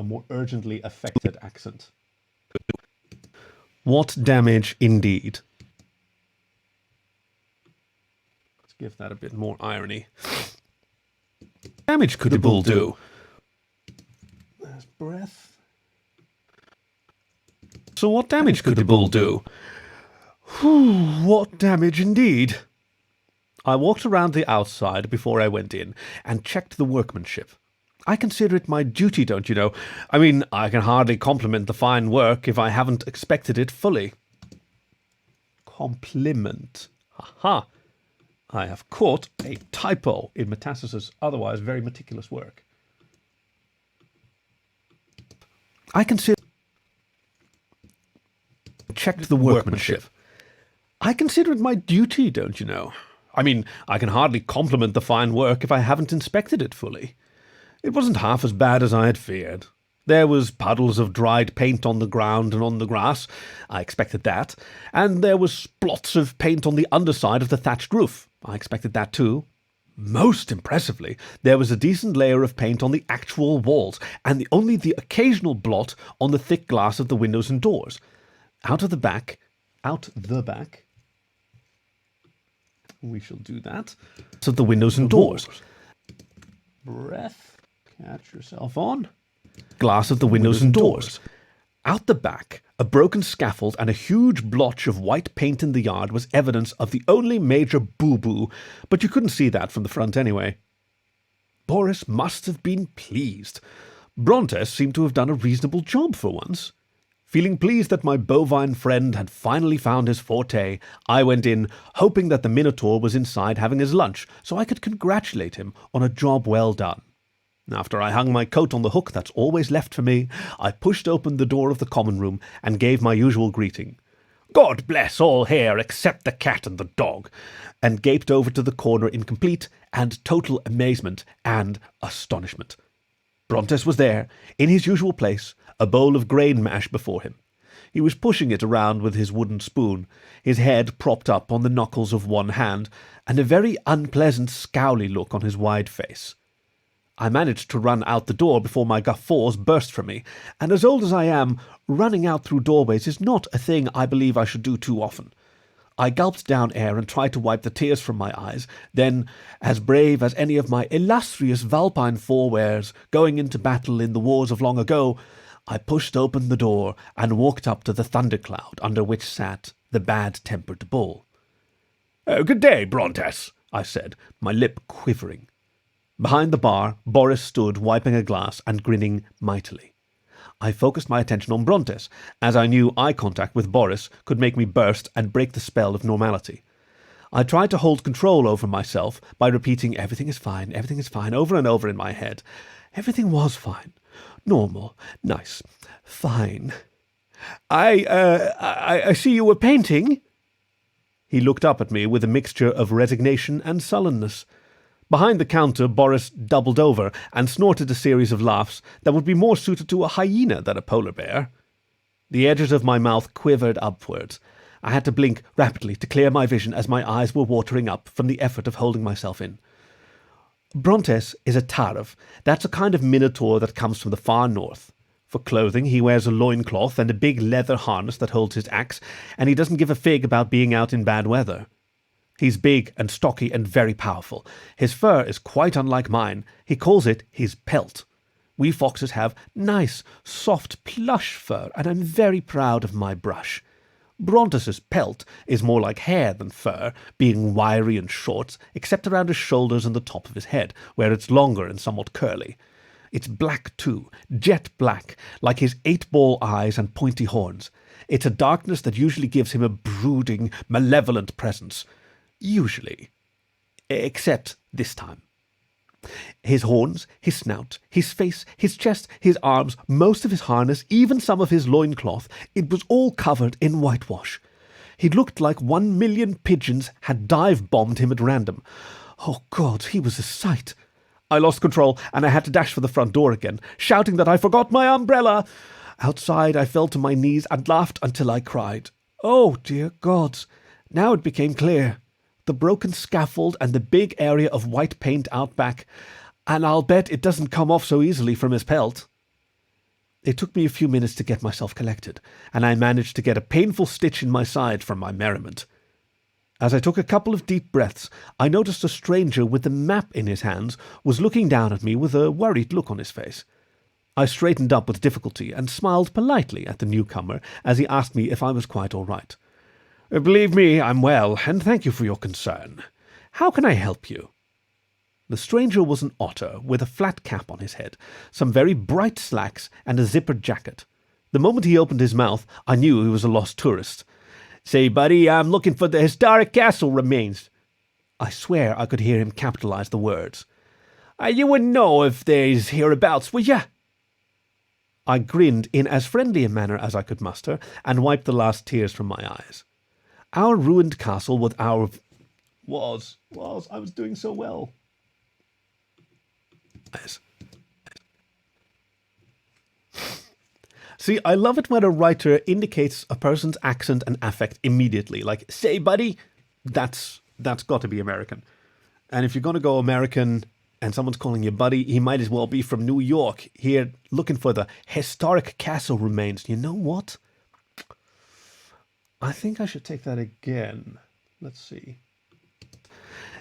more urgently affected accent. What damage indeed? Let's give that a bit more irony. Damage could the bull do? There's breath. So what damage could the bull do? What damage indeed? I walked around the outside before I went in and checked the workmanship. I consider it my duty, don't you know? I mean, I can hardly compliment the fine work if I haven't expected it fully. Compliment. Aha! I have caught a typo in Metassu's otherwise very meticulous work. I consider... Checked the workmanship. I consider it my duty, don't you know? I mean, I can hardly compliment the fine work if I haven't inspected it fully. It wasn't half as bad as I had feared. There was puddles of dried paint on the ground and on the grass. I expected that. And there was splots of paint on the underside of the thatched roof. I expected that too. Most impressively, there was a decent layer of paint on the actual walls, and only the occasional blot on the thick glass of the windows and doors. Out the back, we shall do that. So the windows and doors. Breath. Catch yourself on. Glass of the windows and doors. Out the back, a broken scaffold and a huge blotch of white paint in the yard was evidence of the only major boo-boo, but you couldn't see that from the front anyway. Boris must have been pleased. Brontes seemed to have done a reasonable job for once. Feeling pleased that my bovine friend had finally found his forte, I went in, hoping that the Minotaur was inside having his lunch, so I could congratulate him on a job well done. After I hung my coat on the hook that's always left for me, I pushed open the door of the common room and gave my usual greeting. "God bless all here except the cat and the dog," and gaped over to the corner in complete and total amazement and astonishment. Brontes was there, in his usual place, a bowl of grain mash before him. He was pushing it around with his wooden spoon, his head propped up on the knuckles of one hand, and a very unpleasant scowly look on his wide face. I managed to run out the door before my guffaws burst from me, and as old as I am, running out through doorways is not a thing I believe I should do too often. I gulped down air and tried to wipe the tears from my eyes, then, as brave as any of my illustrious Valpine forebears going into battle in the wars of long ago, I pushed open the door and walked up to the thundercloud under which sat the bad-tempered bull. "Good day, Brontes," I said, my lip quivering. Behind the bar, Boris stood wiping a glass and grinning mightily. I focused my attention on Brontes, as I knew eye contact with Boris could make me burst and break the spell of normality. I tried to hold control over myself by repeating everything is fine, over and over in my head. Everything was fine. Normal. Nice. Fine. I see you were painting." He looked up at me with a mixture of resignation and sullenness. Behind the counter, Boris doubled over and snorted a series of laughs that would be more suited to a hyena than a polar bear. The edges of my mouth quivered upwards. I had to blink rapidly to clear my vision as my eyes were watering up from the effort of holding myself in. Brontes is a Tariff. That's a kind of minotaur that comes from the far north. For clothing, he wears a loincloth and a big leather harness that holds his axe, and he doesn't give a fig about being out in bad weather. He's big and stocky and very powerful. His fur is quite unlike mine. He calls it his pelt. We foxes have nice, soft, plush fur, and I'm very proud of my brush. Brontes's pelt is more like hair than fur, being wiry and short, except around his shoulders and the top of his head, where it's longer and somewhat curly. It's black too, jet black, like his 8-ball eyes and pointy horns. It's a darkness that usually gives him a brooding, malevolent presence. Usually. Except this time. His horns, his snout, his face, his chest, his arms, most of his harness, even some of his loincloth, it was all covered in whitewash. He looked like 1,000,000 pigeons had dive-bombed him at random. Oh, God, he was a sight. I lost control, and I had to dash for the front door again, shouting that I forgot my umbrella. Outside, I fell to my knees and laughed until I cried. Oh, dear gods. Now it became clear. The broken scaffold and the big area of white paint out back, and I'll bet it doesn't come off so easily from his pelt. It took me a few minutes to get myself collected, and I managed to get a painful stitch in my side from my merriment. As I took a couple of deep breaths, I noticed a stranger with the map in his hands was looking down at me with a worried look on his face. I straightened up with difficulty and smiled politely at the newcomer as he asked me if I was quite all right. "Believe me, I'm well, and thank you for your concern. How can I help you?" The stranger was an otter with a flat cap on his head, some very bright slacks, and a zippered jacket. The moment he opened his mouth, I knew he was a lost tourist. "Say, buddy, I'm looking for the historic castle remains." I swear I could hear him capitalize the words. "You wouldn't know if they's hereabouts, would ya?" I grinned in as friendly a manner as I could muster, and wiped the last tears from my eyes. Our ruined castle was I was doing so well. Yes. See, I love it when a writer indicates a person's accent and affect immediately. Like, "Say, buddy," that's got to be American. And if you're going to go American and someone's calling you buddy, he might as well be from New York, here looking for the historic castle remains. You know what? I think I should take that again. Let's see.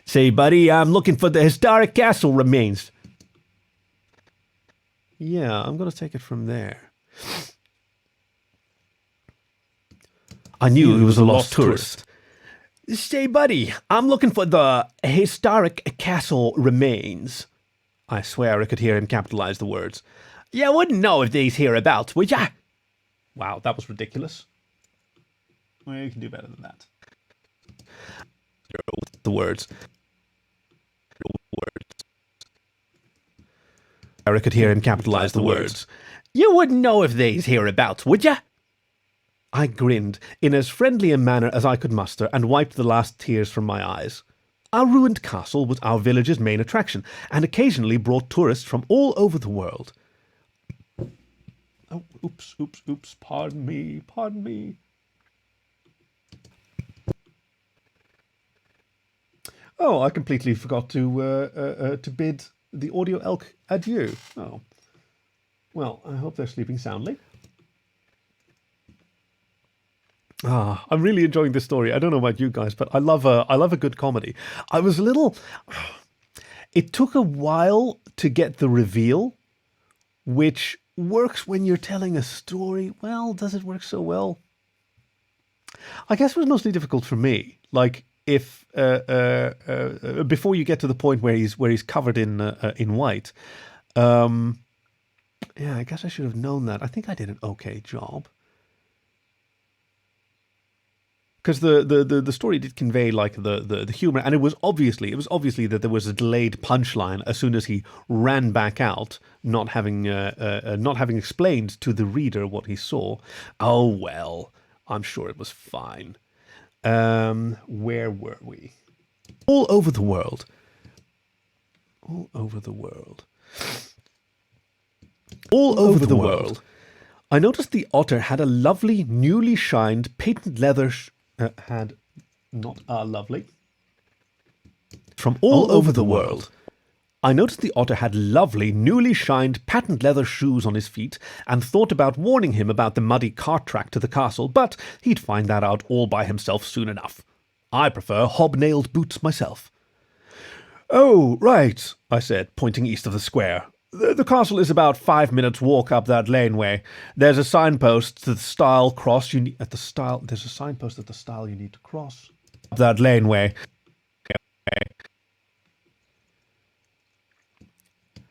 "Say, buddy, I'm looking for the historic castle remains." Yeah, I'm going to take it from there. I knew he was a lost tourist. "Say, buddy, I'm looking for the historic castle remains." I swear I could hear him capitalize the words. "You wouldn't know if they's hereabouts, would ya?" Wow, that was ridiculous. Well, you can do better than that. The words. Eric could hear him capitalize the words. You wouldn't know if they's hereabouts, would ya? I grinned in as friendly a manner as I could muster and wiped the last tears from my eyes. Our ruined castle was our village's main attraction and occasionally brought tourists from all over the world. Oh, oops, pardon me. Oh, I completely forgot to bid the audio elk adieu. Oh. Well, I hope they're sleeping soundly. I'm really enjoying this story. I don't know about you guys, but I love a good comedy. I was a little... It took a while to get the reveal, which works when you're telling a story. Well, does it work so well? I guess it was mostly difficult for me. Like, if before you get to the point where he's covered in white, yeah, I guess I should have known that. I think I did an okay job. Because the story did convey like the humor, and it was obviously that there was a delayed punchline as soon as he ran back out, not having explained to the reader what he saw. Oh well, I'm sure it was fine. Where were we? All over the world. All over the world. All over the world. I noticed the otter had a lovely, newly shined patent leather. Had not lovely. From all over the world. I noticed the otter had lovely, newly shined patent leather shoes on his feet and thought about warning him about the muddy cart track to the castle, but he'd find that out all by himself soon enough. I prefer hobnailed boots myself. Oh, right, I said, pointing east of the square. The castle is about 5 minutes' walk up that laneway. There's a signpost to the stile cross you need There's a signpost at the stile you need to cross. Up that laneway.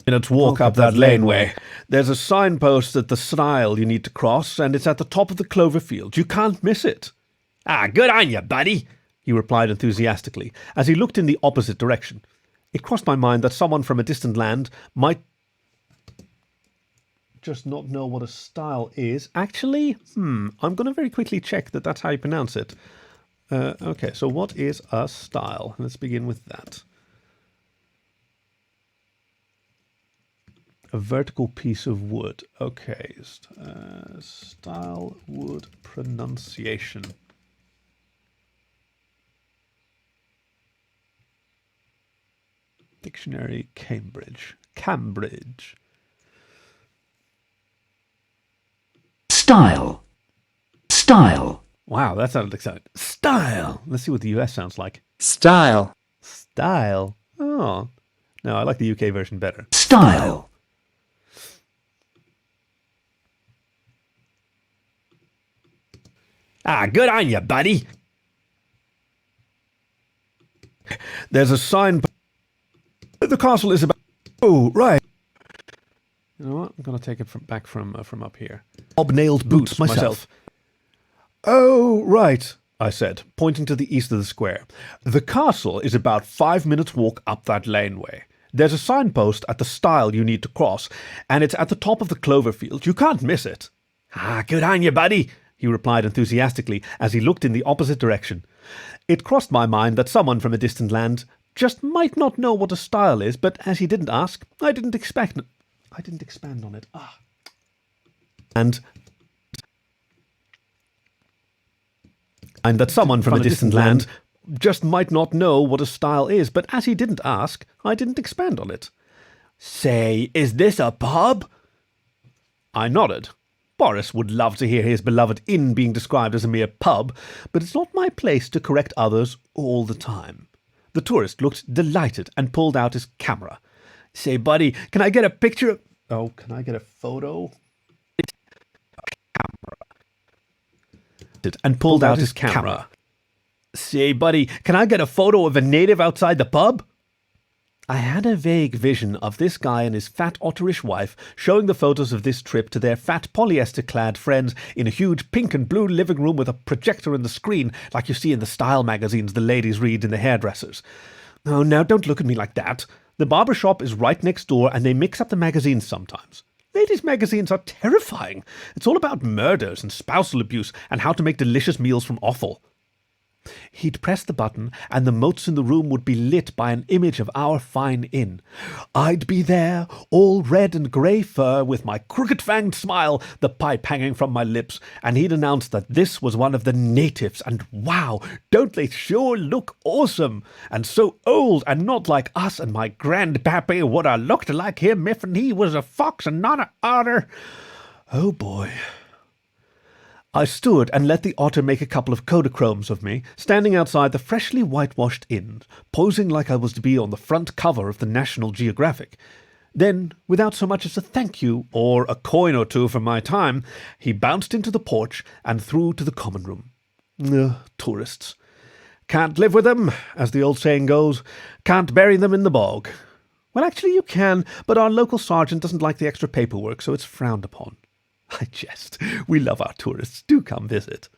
Minutes walk up that laneway. There's a signpost at the stile you need to cross, and it's at the top of the clover field. You can't miss it. Ah, good on you, buddy, he replied enthusiastically, as he looked in the opposite direction. It crossed my mind that someone from a distant land might just not know what a stile is. Actually, I'm going to very quickly check that that's how you pronounce it. Okay, so what is a stile? Let's begin with that. A vertical piece of wood. Okay, stile wood pronunciation. Dictionary, Cambridge. Style. Style. Wow, that sounded exciting. Style. Let's see what the US sounds like. Style. Style. Oh. No, I like the UK version better. Style. Ah, good on you, buddy. There's a sign. The castle is about. Oh, right. You know what? I'm gonna take it back from up here. Hobnailed boots myself. Oh, right, I said, pointing to the east of the square. The castle is about 5 minutes' walk up that laneway. There's a signpost at the stile you need to cross, and it's at the top of the clover field. You can't miss it. Ah, good on you, buddy, he replied enthusiastically as he looked in the opposite direction. It crossed my mind that someone from a distant land just might not know what a stile is, but as he didn't ask, I didn't expand on it. And that someone from a distant land just might not know what a stile is, but as he didn't ask, I didn't expand on it. Say, is this a pub? I nodded. Boris would love to hear his beloved inn being described as a mere pub, but it's not my place to correct others all the time. The tourist looked delighted and pulled out his camera. Say, buddy, can I get a picture? Oh, can I get a photo? And pulled out his camera. Say, buddy, can I get a photo of a native outside the pub? I had a vague vision of this guy and his fat otterish wife showing the photos of this trip to their fat polyester-clad friends in a huge pink and blue living room with a projector in the screen like you see in the style magazines the ladies read in the hairdressers. Oh, now don't look at me like that. The barber shop is right next door and they mix up the magazines sometimes. Ladies' magazines are terrifying. It's all about murders and spousal abuse and how to make delicious meals from offal. He'd press the button, and the motes in the room would be lit by an image of our fine inn. I'd be there, all red and grey fur, with my crooked-fanged smile, the pipe hanging from my lips, and he'd announce that this was one of the natives, and wow, don't they sure look awesome, and so old, and not like us, and my grandpappy would have looked like him if he was a fox and not an otter. Oh boy. I stood and let the otter make a couple of Kodachromes of me, standing outside the freshly whitewashed inn, posing like I was to be on the front cover of the National Geographic. Then, without so much as a thank you or a coin or two for my time, he bounced into the porch and through to the common room. Tourists. Can't live with them, as the old saying goes. Can't bury them in the bog. Well, actually you can, but our local sergeant doesn't like the extra paperwork, so it's frowned upon. I jest. We love our tourists. Do come visit.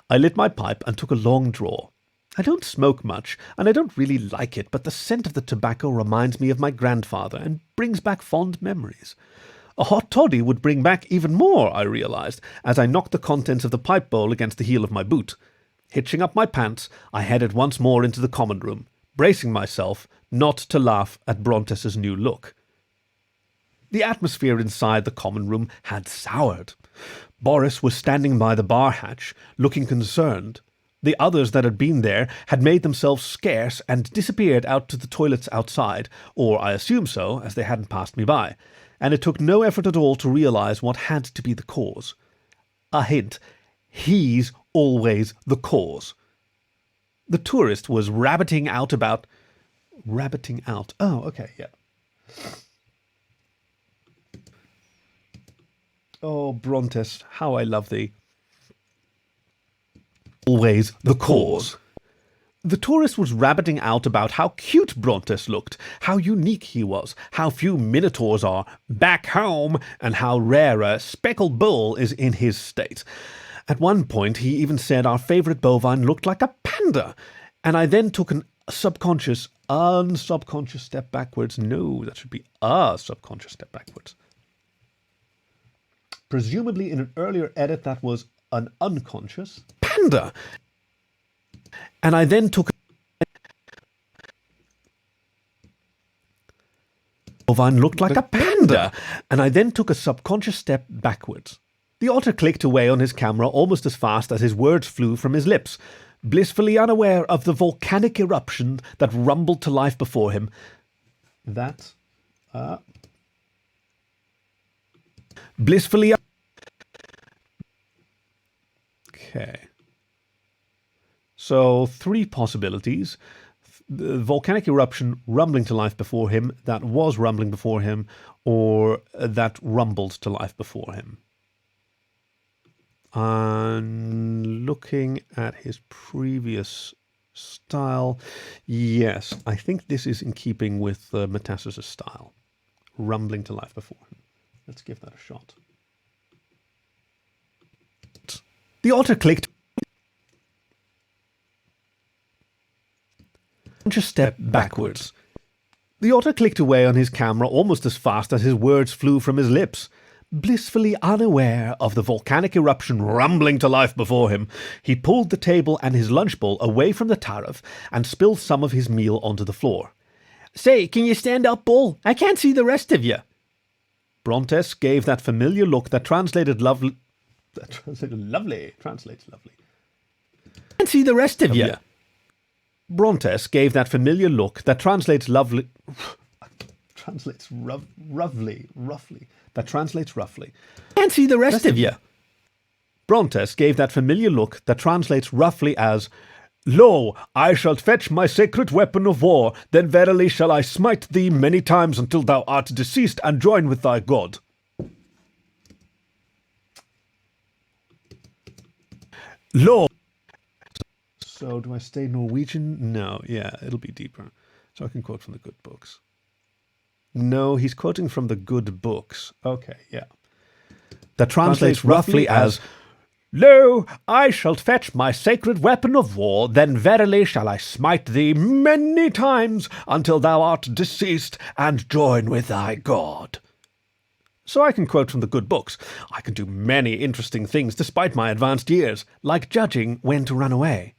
I lit my pipe and took a long draw. I don't smoke much, and I don't really like it, but the scent of the tobacco reminds me of my grandfather and brings back fond memories. A hot toddy would bring back even more, I realized, as I knocked the contents of the pipe bowl against the heel of my boot. Hitching up my pants, I headed once more into the common room, bracing myself not to laugh at Brontes's new look. The atmosphere inside the common room had soured. Boris was standing by the bar hatch, looking concerned. The others that had been there had made themselves scarce and disappeared out to the toilets outside, or I assume so, as they hadn't passed me by, and it took no effort at all to realize what had to be the cause. A hint, he's always the cause. The tourist was rabbiting out. Oh, okay, yeah. Oh, Brontes, how I love thee. Always the cause. The tourist was rabbiting out about how cute Brontes looked, how unique he was, how few minotaurs are back home, and how rare a speckled bull is in his state. At one point, he even said our favourite bovine looked like a panda, and I then took an unsubconscious step backwards. No, that should be a subconscious step backwards. Presumably in an earlier edit that was an unconscious panda. And I then took bovine looked like a panda. And I then took a subconscious step backwards. The otter clicked away on his camera almost as fast as his words flew from his lips, blissfully unaware of the volcanic eruption that rumbled to life before him. Blissfully. Okay. So, three possibilities. The volcanic eruption rumbling to life before him, that was rumbling before him, or that rumbled to life before him. And looking at his previous style, yes, I think this is in keeping with Metassu's style. Rumbling to life before him. Let's give that a shot. The otter clicked. Just step backwards. The otter clicked away on his camera almost as fast as his words flew from his lips. Blissfully unaware of the volcanic eruption rumbling to life before him, he pulled the table and his lunch bowl away from the tariff and spilled some of his meal onto the floor. Say, can you stand up, Bull? I can't see the rest of you. Brontes gave that familiar look that translated lovely. Translates lovely. Can't see the rest of you. Brontes gave that familiar look that translates lovely. Translates roughly. That translates roughly. Can't see the rest of you. Brontes gave that familiar look that translates roughly as, Lo, I shall fetch my sacred weapon of war, then verily shall I smite thee many times until thou art deceased and join with thy God. Lo. So do I stay Norwegian? No, yeah, it'll be deeper. So I can quote from the good books. No, he's quoting from the good books. Okay, yeah. That translates roughly as, Lo, I shall fetch my sacred weapon of war, then verily shall I smite thee many times until thou art deceased and join with thy God. So I can quote from the good books. I can do many interesting things despite my advanced years, like judging when to run away.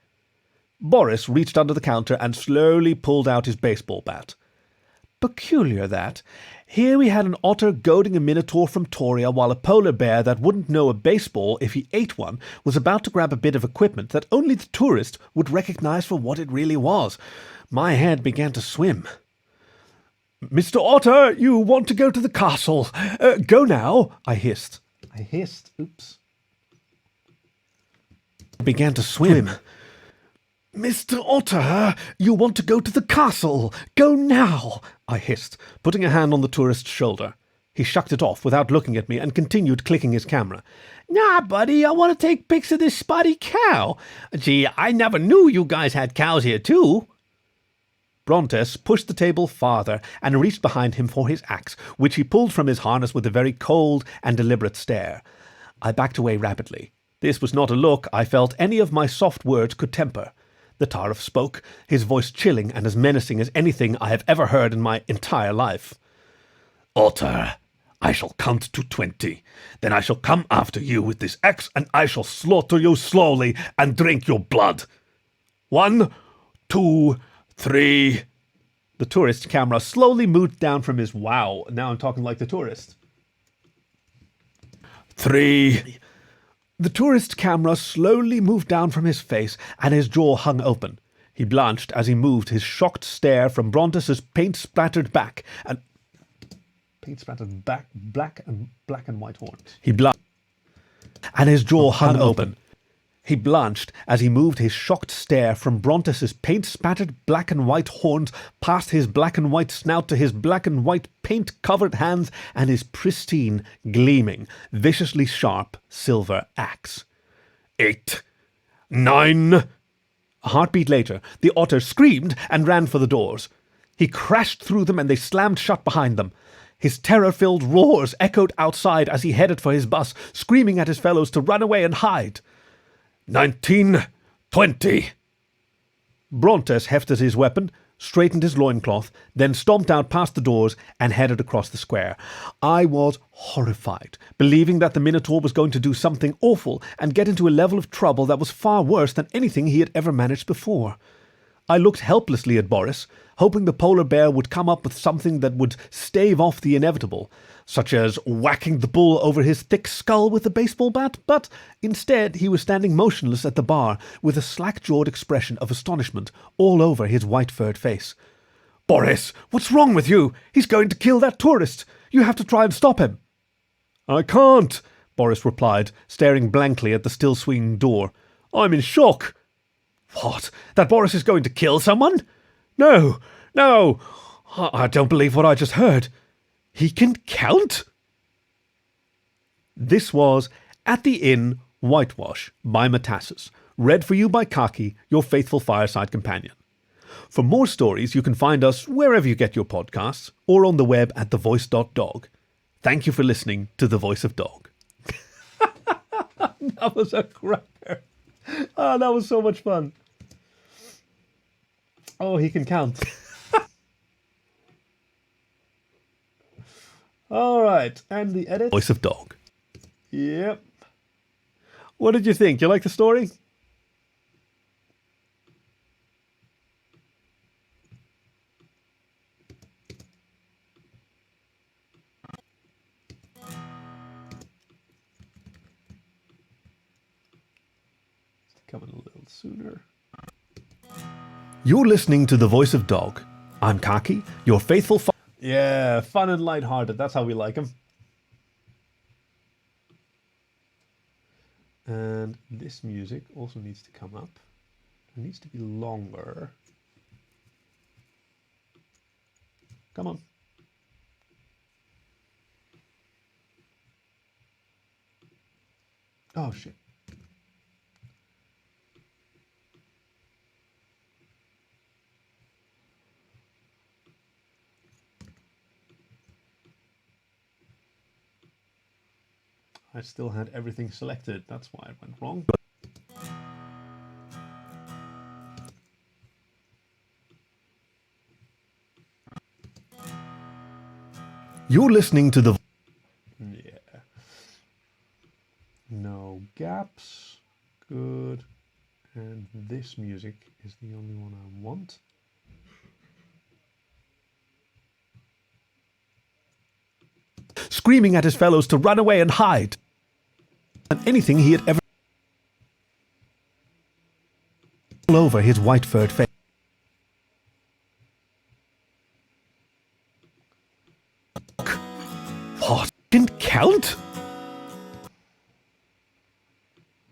Boris reached under the counter and slowly pulled out his baseball bat. Peculiar that. Here we had an otter goading a minotaur from Toria, while a polar bear that wouldn't know a baseball if he ate one was about to grab a bit of equipment that only the tourist would recognize for what it really was. My head began to swim. Mr. Otter, you want to go to the castle. Go now, I hissed. Oops. I began to swim. Mr. Otter, you want to go to the castle. Go now, I hissed, putting a hand on the tourist's shoulder. He shucked it off without looking at me and continued clicking his camera. Nah, buddy, I want to take pics of this spotty cow. Gee, I never knew you guys had cows here, too. Brontes pushed the table farther and reached behind him for his axe, which he pulled from his harness with a very cold and deliberate stare. I backed away rapidly. This was not a look I felt any of my soft words could temper. The Tarif spoke, his voice chilling and as menacing as anything I have ever heard in my entire life. Otter, I shall count to 20. Then I shall come after you with this axe, and I shall slaughter you slowly and drink your blood. 1, 2, 3. The tourist's camera slowly moved down from his wow. Now I'm talking like the tourist. 3. The tourist's camera slowly moved down from his face, and his jaw hung open. He blanched as he moved his shocked stare from Brontes's paint-splattered back and black and white horn. He blanched, and his jaw hung open. He blanched as he moved his shocked stare from Brontes's paint-spattered black and white horns past his black and white snout to his black and white paint-covered hands and his pristine, gleaming, viciously sharp silver axe. 8, 9... A heartbeat later, the otter screamed and ran for the doors. He crashed through them and they slammed shut behind them. His terror-filled roars echoed outside as he headed for his bus, screaming at his fellows to run away and hide. 19, 20. Brontes hefted his weapon, straightened his loincloth, then stomped out past the doors and headed across the square. I was horrified, believing that the Minotaur was going to do something awful and get into a level of trouble that was far worse than anything he had ever managed before. I looked helplessly at Boris, hoping the polar bear would come up with something that would stave off the inevitable, such as whacking the bull over his thick skull with a baseball bat, but instead he was standing motionless at the bar with a slack-jawed expression of astonishment all over his white-furred face. Boris, what's wrong with you? He's going to kill that tourist. You have to try and stop him. I can't, Boris replied, staring blankly at the still-swinging door. I'm in shock. What? That Boris is going to kill someone? No. I don't believe what I just heard. He can count? This was At the Inn, Whitewash by Metassu, read for you by Kaki, your faithful fireside companion. For more stories, you can find us wherever you get your podcasts or on the web at thevoice.dog. Thank you for listening to The Voice of Dog. That was a cracker. Oh, that was so much fun. Oh, he can count. All right, and the edit. Voice of Dog. Yep. What did you think? You like the story? It's coming a little sooner. You're listening to The Voice of Dog. I'm Kaki, your faithful Yeah, fun and lighthearted. That's how we like them. And this music also needs to come up. It needs to be longer. Come on. Oh, shit. I still had everything selected. That's why it went wrong. You're listening to the... Yeah. No gaps. Good. And this music is the only one I want. Screaming at his fellows to run away and hide. And anything he had ever... all over his white furred face. What? Didn't count?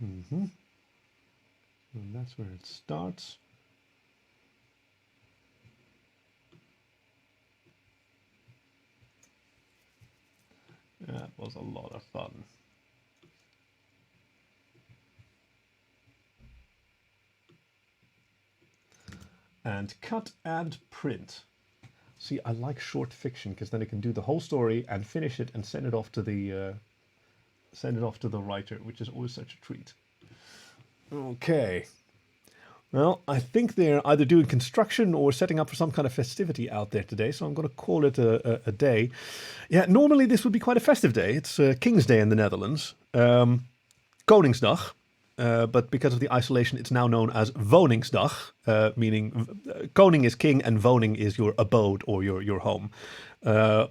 Mm-hmm. And that's where it starts. That was a lot of fun. And cut and print. See, I like short fiction because then I can do the whole story and finish it and send it off to the writer, which is always such a treat. Okay. Well, I think they're either doing construction or setting up for some kind of festivity out there today, so I'm going to call it a day. Yeah, normally this would be quite a festive day. It's King's Day in the Netherlands. Koningsdag. But because of the isolation, it's now known as Woningsdag, meaning koning is king and woning is your abode or your home.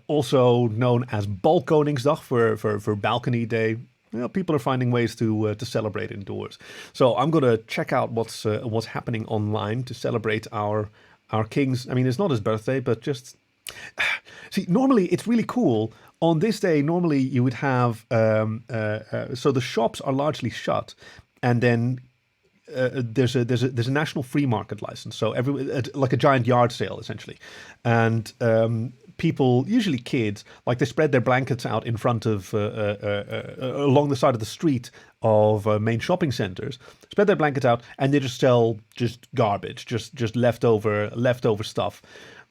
Also known as Balkoningsdag for balcony day. You know, people are finding ways to celebrate indoors. So I'm going to check out what's happening online to celebrate our king's. I mean, it's not his birthday, but just see. Normally, it's really cool. On this day, normally you would have so the shops are largely shut, and then there's a national free market license. So like a giant yard sale essentially, and people, usually kids, like they spread their blankets out in front of along the side of the street of main shopping centers, spread their blankets out, and they just sell just garbage, just leftover stuff.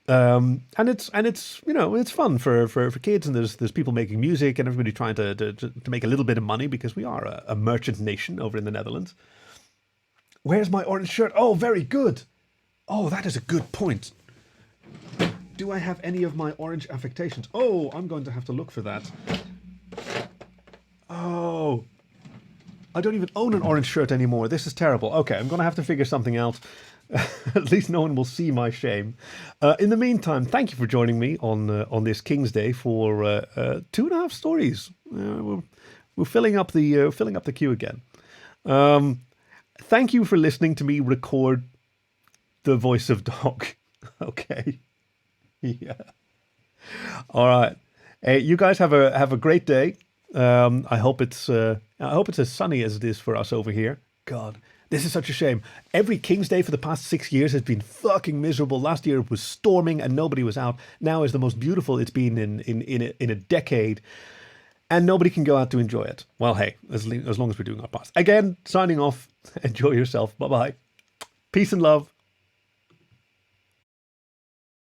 And it's you know, it's fun for kids, and there's people making music and everybody trying to make a little bit of money because we are a merchant nation over in the Netherlands. Where's my orange shirt? Oh, very good. Oh, that is a good point. Do I have any of my orange affectations? Oh, I'm going to have to look for that. Oh, I don't even own an orange shirt anymore. This is terrible. Okay, I'm going to have to figure something out. At least no one will see my shame. In the meantime, thank you for joining me on this King's Day for 2.5 stories. We're filling up the queue again. Thank you for listening to me record the voice of dog. Okay. Yeah. All right. Hey, you guys have a great day. I hope it's as sunny as it is for us over here. God, this is such a shame. Every King's Day for the past 6 years has been fucking miserable. Last year it was storming and nobody was out. Now is the most beautiful it's been in a decade, and nobody can go out to enjoy it. Well, hey, as long as we're doing our part. Again, signing off. Enjoy yourself. Bye bye. Peace and love.